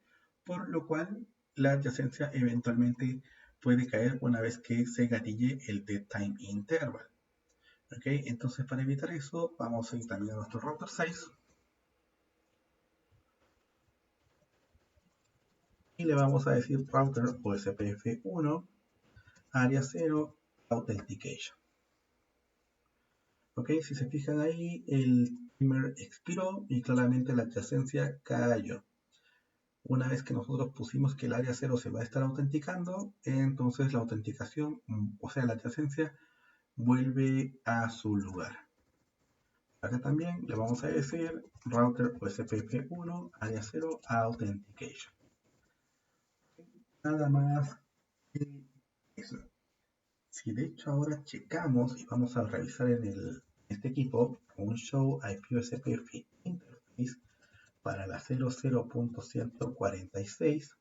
por lo cual la adyacencia eventualmente puede caer una vez que se gatille el dead time interval. ¿Okay? Entonces, para evitar eso, vamos a ir también a nuestro router 6 y le vamos a decir router OSPF1 área 0 authentication. Ok, si se fijan ahí, el timer expiró y claramente la adyacencia cayó. Una vez que nosotros pusimos que el área 0 se va a estar autenticando, entonces la autenticación, o sea, la adyacencia, vuelve a su lugar. Acá también le vamos a decir router OSPF1 área 0 authentication. Nada más que eso. Si de hecho ahora checamos y vamos a revisar en este equipo un show IPVSPF interface para la 00.146,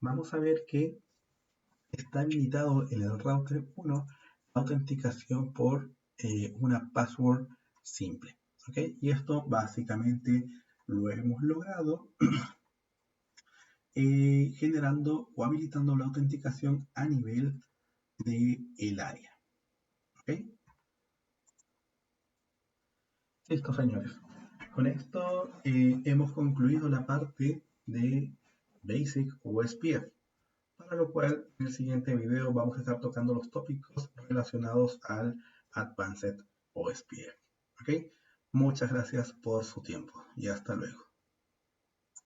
vamos a ver que está habilitado en el router 1 la autenticación por una password simple. ¿Ok? Y esto básicamente lo hemos logrado generando o habilitando la autenticación a nivel del área. ¿Ok? Listo, señores. Con esto hemos concluido la parte de Basic OSPF, para lo cual en el siguiente video vamos a estar tocando los tópicos relacionados al Advanced OSPF. ¿Ok? Muchas gracias por su tiempo y hasta luego.